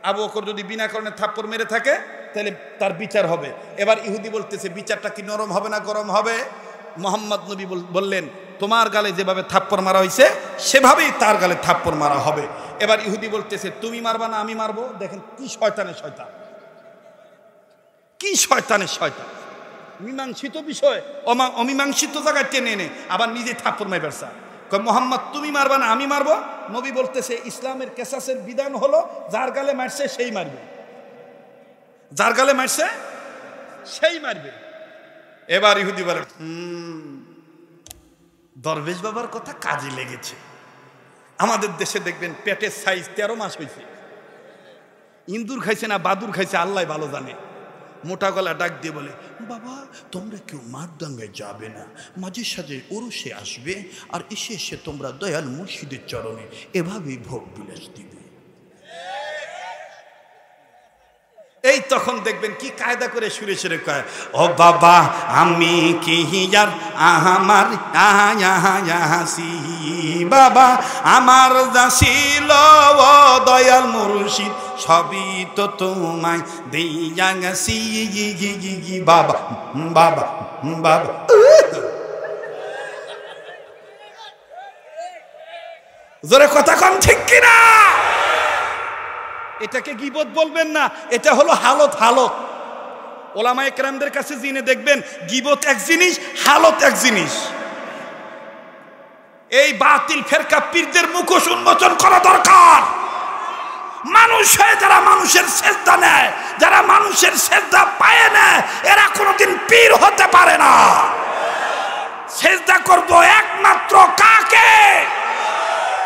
আবু বকর যদি বিনা কারণে থাপ্পড় মেরে থাকে তাহলে তার বিচার হবে। এবার ইহুদি বলতেছে, বিচারটা কি নরম হবে না গরম হবে? মোহাম্মদ নবী বললেন, তোমার গালে যেভাবে থাপ্পড় মারা হয়েছে সেভাবেই তার গালে থাপ্পড় মারা হবে। এবার ইহুদি বলতেছে, তুমি মারবা না আমি মারবো? দেখেন কি শয়তানের শয়তান, কি শয়তানের শয়তান। মীমাংসিত বিষয় অমীমাংসিত জায়গায় টেনে এনে আবার নিজে থাপ্পড় মারবে। মোহাম্মদ তুমি মারবা না আমি মারবো? নবী বলতেছে, ইসলামের কেসাসের বিধান হলো যার গালে মারছে সেই মারবে, যার গালে মারছে সেই মারবে। এবার ইহুদি বলে, দরবেশ বাবার কথা কাজে লেগেছে। আমাদের দেশে দেখবেন পেটের সাইজ 13 মাস হয়েছে, ইন্দুর খাইছে না বাদুর খাইছে আল্লাহ ভালো জানে। মোটা গলা ডাক দিয়ে বলে, বাবা তোমরা কেউ মারদাঙ্গায় যাবে না, মাঝে সাঝে ওরসে আসবে, আর এসে এসে তোমরা দয়াল মুর্শিদের চরণে এভাবেই ভোগ বিলাস দিবে। এই তখন দেখবেন কি কায়দা করে সুরে সুরে কয়, ও বাবা আমি কি আর আমার আহাসি, বাবা আমার যাছিল ও দয়াল মুর্শিদ, সবই তো তোমায় দিয়া গেছি, বাবা বাবা বাবা। জোরে কথা কম ঠিক কিনা? এটাকে গীবত বলবেন না, এটা হলো হালত। হালত ওলামায়ে কেরামদের কাছে জেনে দেখবেন, গীবত এক জিনিস, হালত এক জিনিস। এই বাতিল ফেরকা পীরদের মুখোশ উন্মোচন করা দরকার। মানুষ হয়ে যারা মানুষের সেজদা নেয়, যারা মানুষের সেজদা পায় না, এরা কোনোদিন পীর হতে পারে না। সেজদা করব একমাত্র কাকে?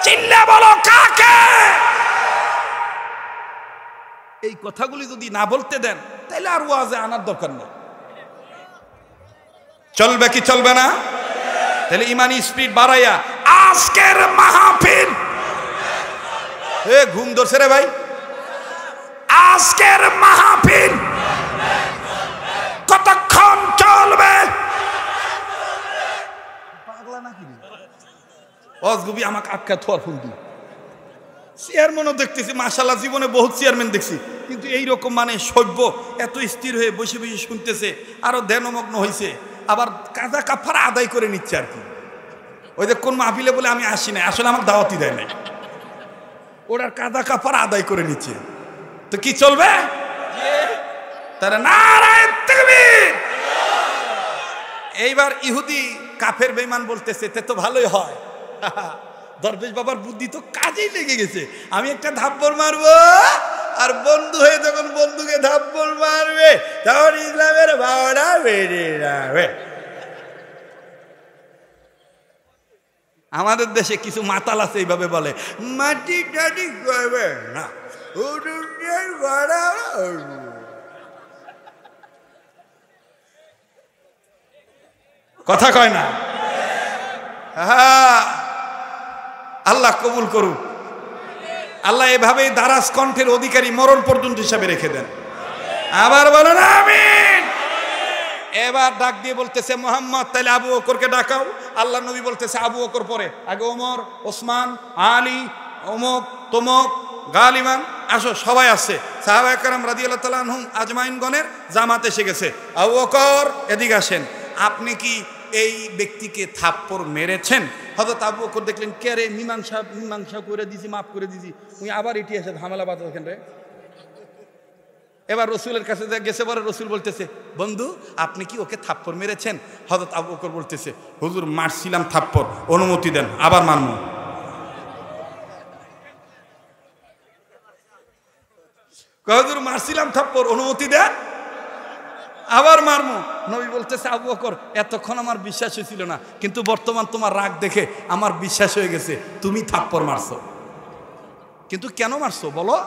চিল্লা বলো কাকে? এই কথাগুলি যদি না বলতে দেন তাহলে আর ওয়াজে আনার দরকার নেই। চলবে কি চলবে না? তাহলে ইমানি স্পিড বাড়াইয়া আজকের মাহফিল, ঘুম ধরছে রে ভাই, আজকের মাহফিল কতক্ষণ চলবে? পাগলা নাকি অজগুবি আমাকে আটকা থোয়ার ফোন দি। চেয়ারম্যানও দেখতেছি, মাশাআল্লাহ জীবনে বহুত চেয়ারম্যান দেখছি, কিন্তু এইরকম মানে সভ্য এত স্থির হয়ে বসে বসে শুনতেছে, আরো ধ্যানমগ্ন হয়েছে, আবার কাজা কাফারা আদায় করে নিচ্ছে আর কি। ওই যে কোন মাহফিলে বলে আমি আসি নাই, আসলে আমার দাওয়াতই দেয় নাই, ওরা কাজা কাফারা আদায় করে নিচ্ছে। তো কি চলবে? তারা নারায়ে তাকবীর। এইবার ইহুদি কাফের বেঈমান বলতেছে, তে তো ভালোই হয়, দরবেশ বাবার বুদ্ধি তো কাজেই লেগে গেছে। আমি একটা থাপ্পড় মারবো, আর বন্ধু হয়ে যখন বন্ধুকে থাপ্পড় মারবে তখন ইসলামের ভাওনা বেড়ে যাবে। আমাদের দেশে কিছু মাতাল আছে এইভাবে বলে, মাটি টাটি করবে না, কথা কয় না। হ্যাঁ, আল্লাহ কবুল করুন। আল্লাহ এভাবেই দারাজ কণ্ঠের অধিকারী মরণ পর্যন্ত হিসাবে রেখে দেন। আবার বলেন আমিন। এবার ডাক দিয়ে বলতেছে মোহাম্মদ তাহলে আবু বকরকে ডাকাও। আল্লাহ নবী বলতেছে আবু বকর পরে, আগে ওমর, ওসমান, আলী, অমুক তমুক গালিমান, আসো সবাই আসছে। সাহাবায়ে কেরাম রাদিয়াল্লাহু তাআলা আনহুম আজমাইনগণের জামাত এসে গেছে। আবু বকর এদিকে আসেন, আপনি কি এই ব্যক্তিকে থাপ্পড় মেরেছেন? হযরত আবু বকর দেখলেন কে রে, মীমাংসা করে দিছি, মাফ করে দিছি, উনি আবার এটি এসে ঝামেলা বাঁধাচ্ছেন রে। এবার রসুলের কাছে গেছে, বলে রসুল বলতেছে বন্ধু আপনি কি ওকে থাপ্পড় মেরেছেন? হযরত আবু বকর বলতেছে হুজুর মারছিলাম থাপ্পড়, অনুমতি দেন আবার মারমু। হুজুর মারছিলাম থাপ্পড়, অনুমতি দেন আবার মারমু। নবী বলতেছে আবু বকর এতক্ষণ আমার বিশ্বাস হয়েছিল না, কিন্তু বর্তমান তোমার রাগ দেখে আমার বিশ্বাস হয়ে গেছে, তুমি থাপ্পড় মারছো। কিন্তু কেন মারছো বলো?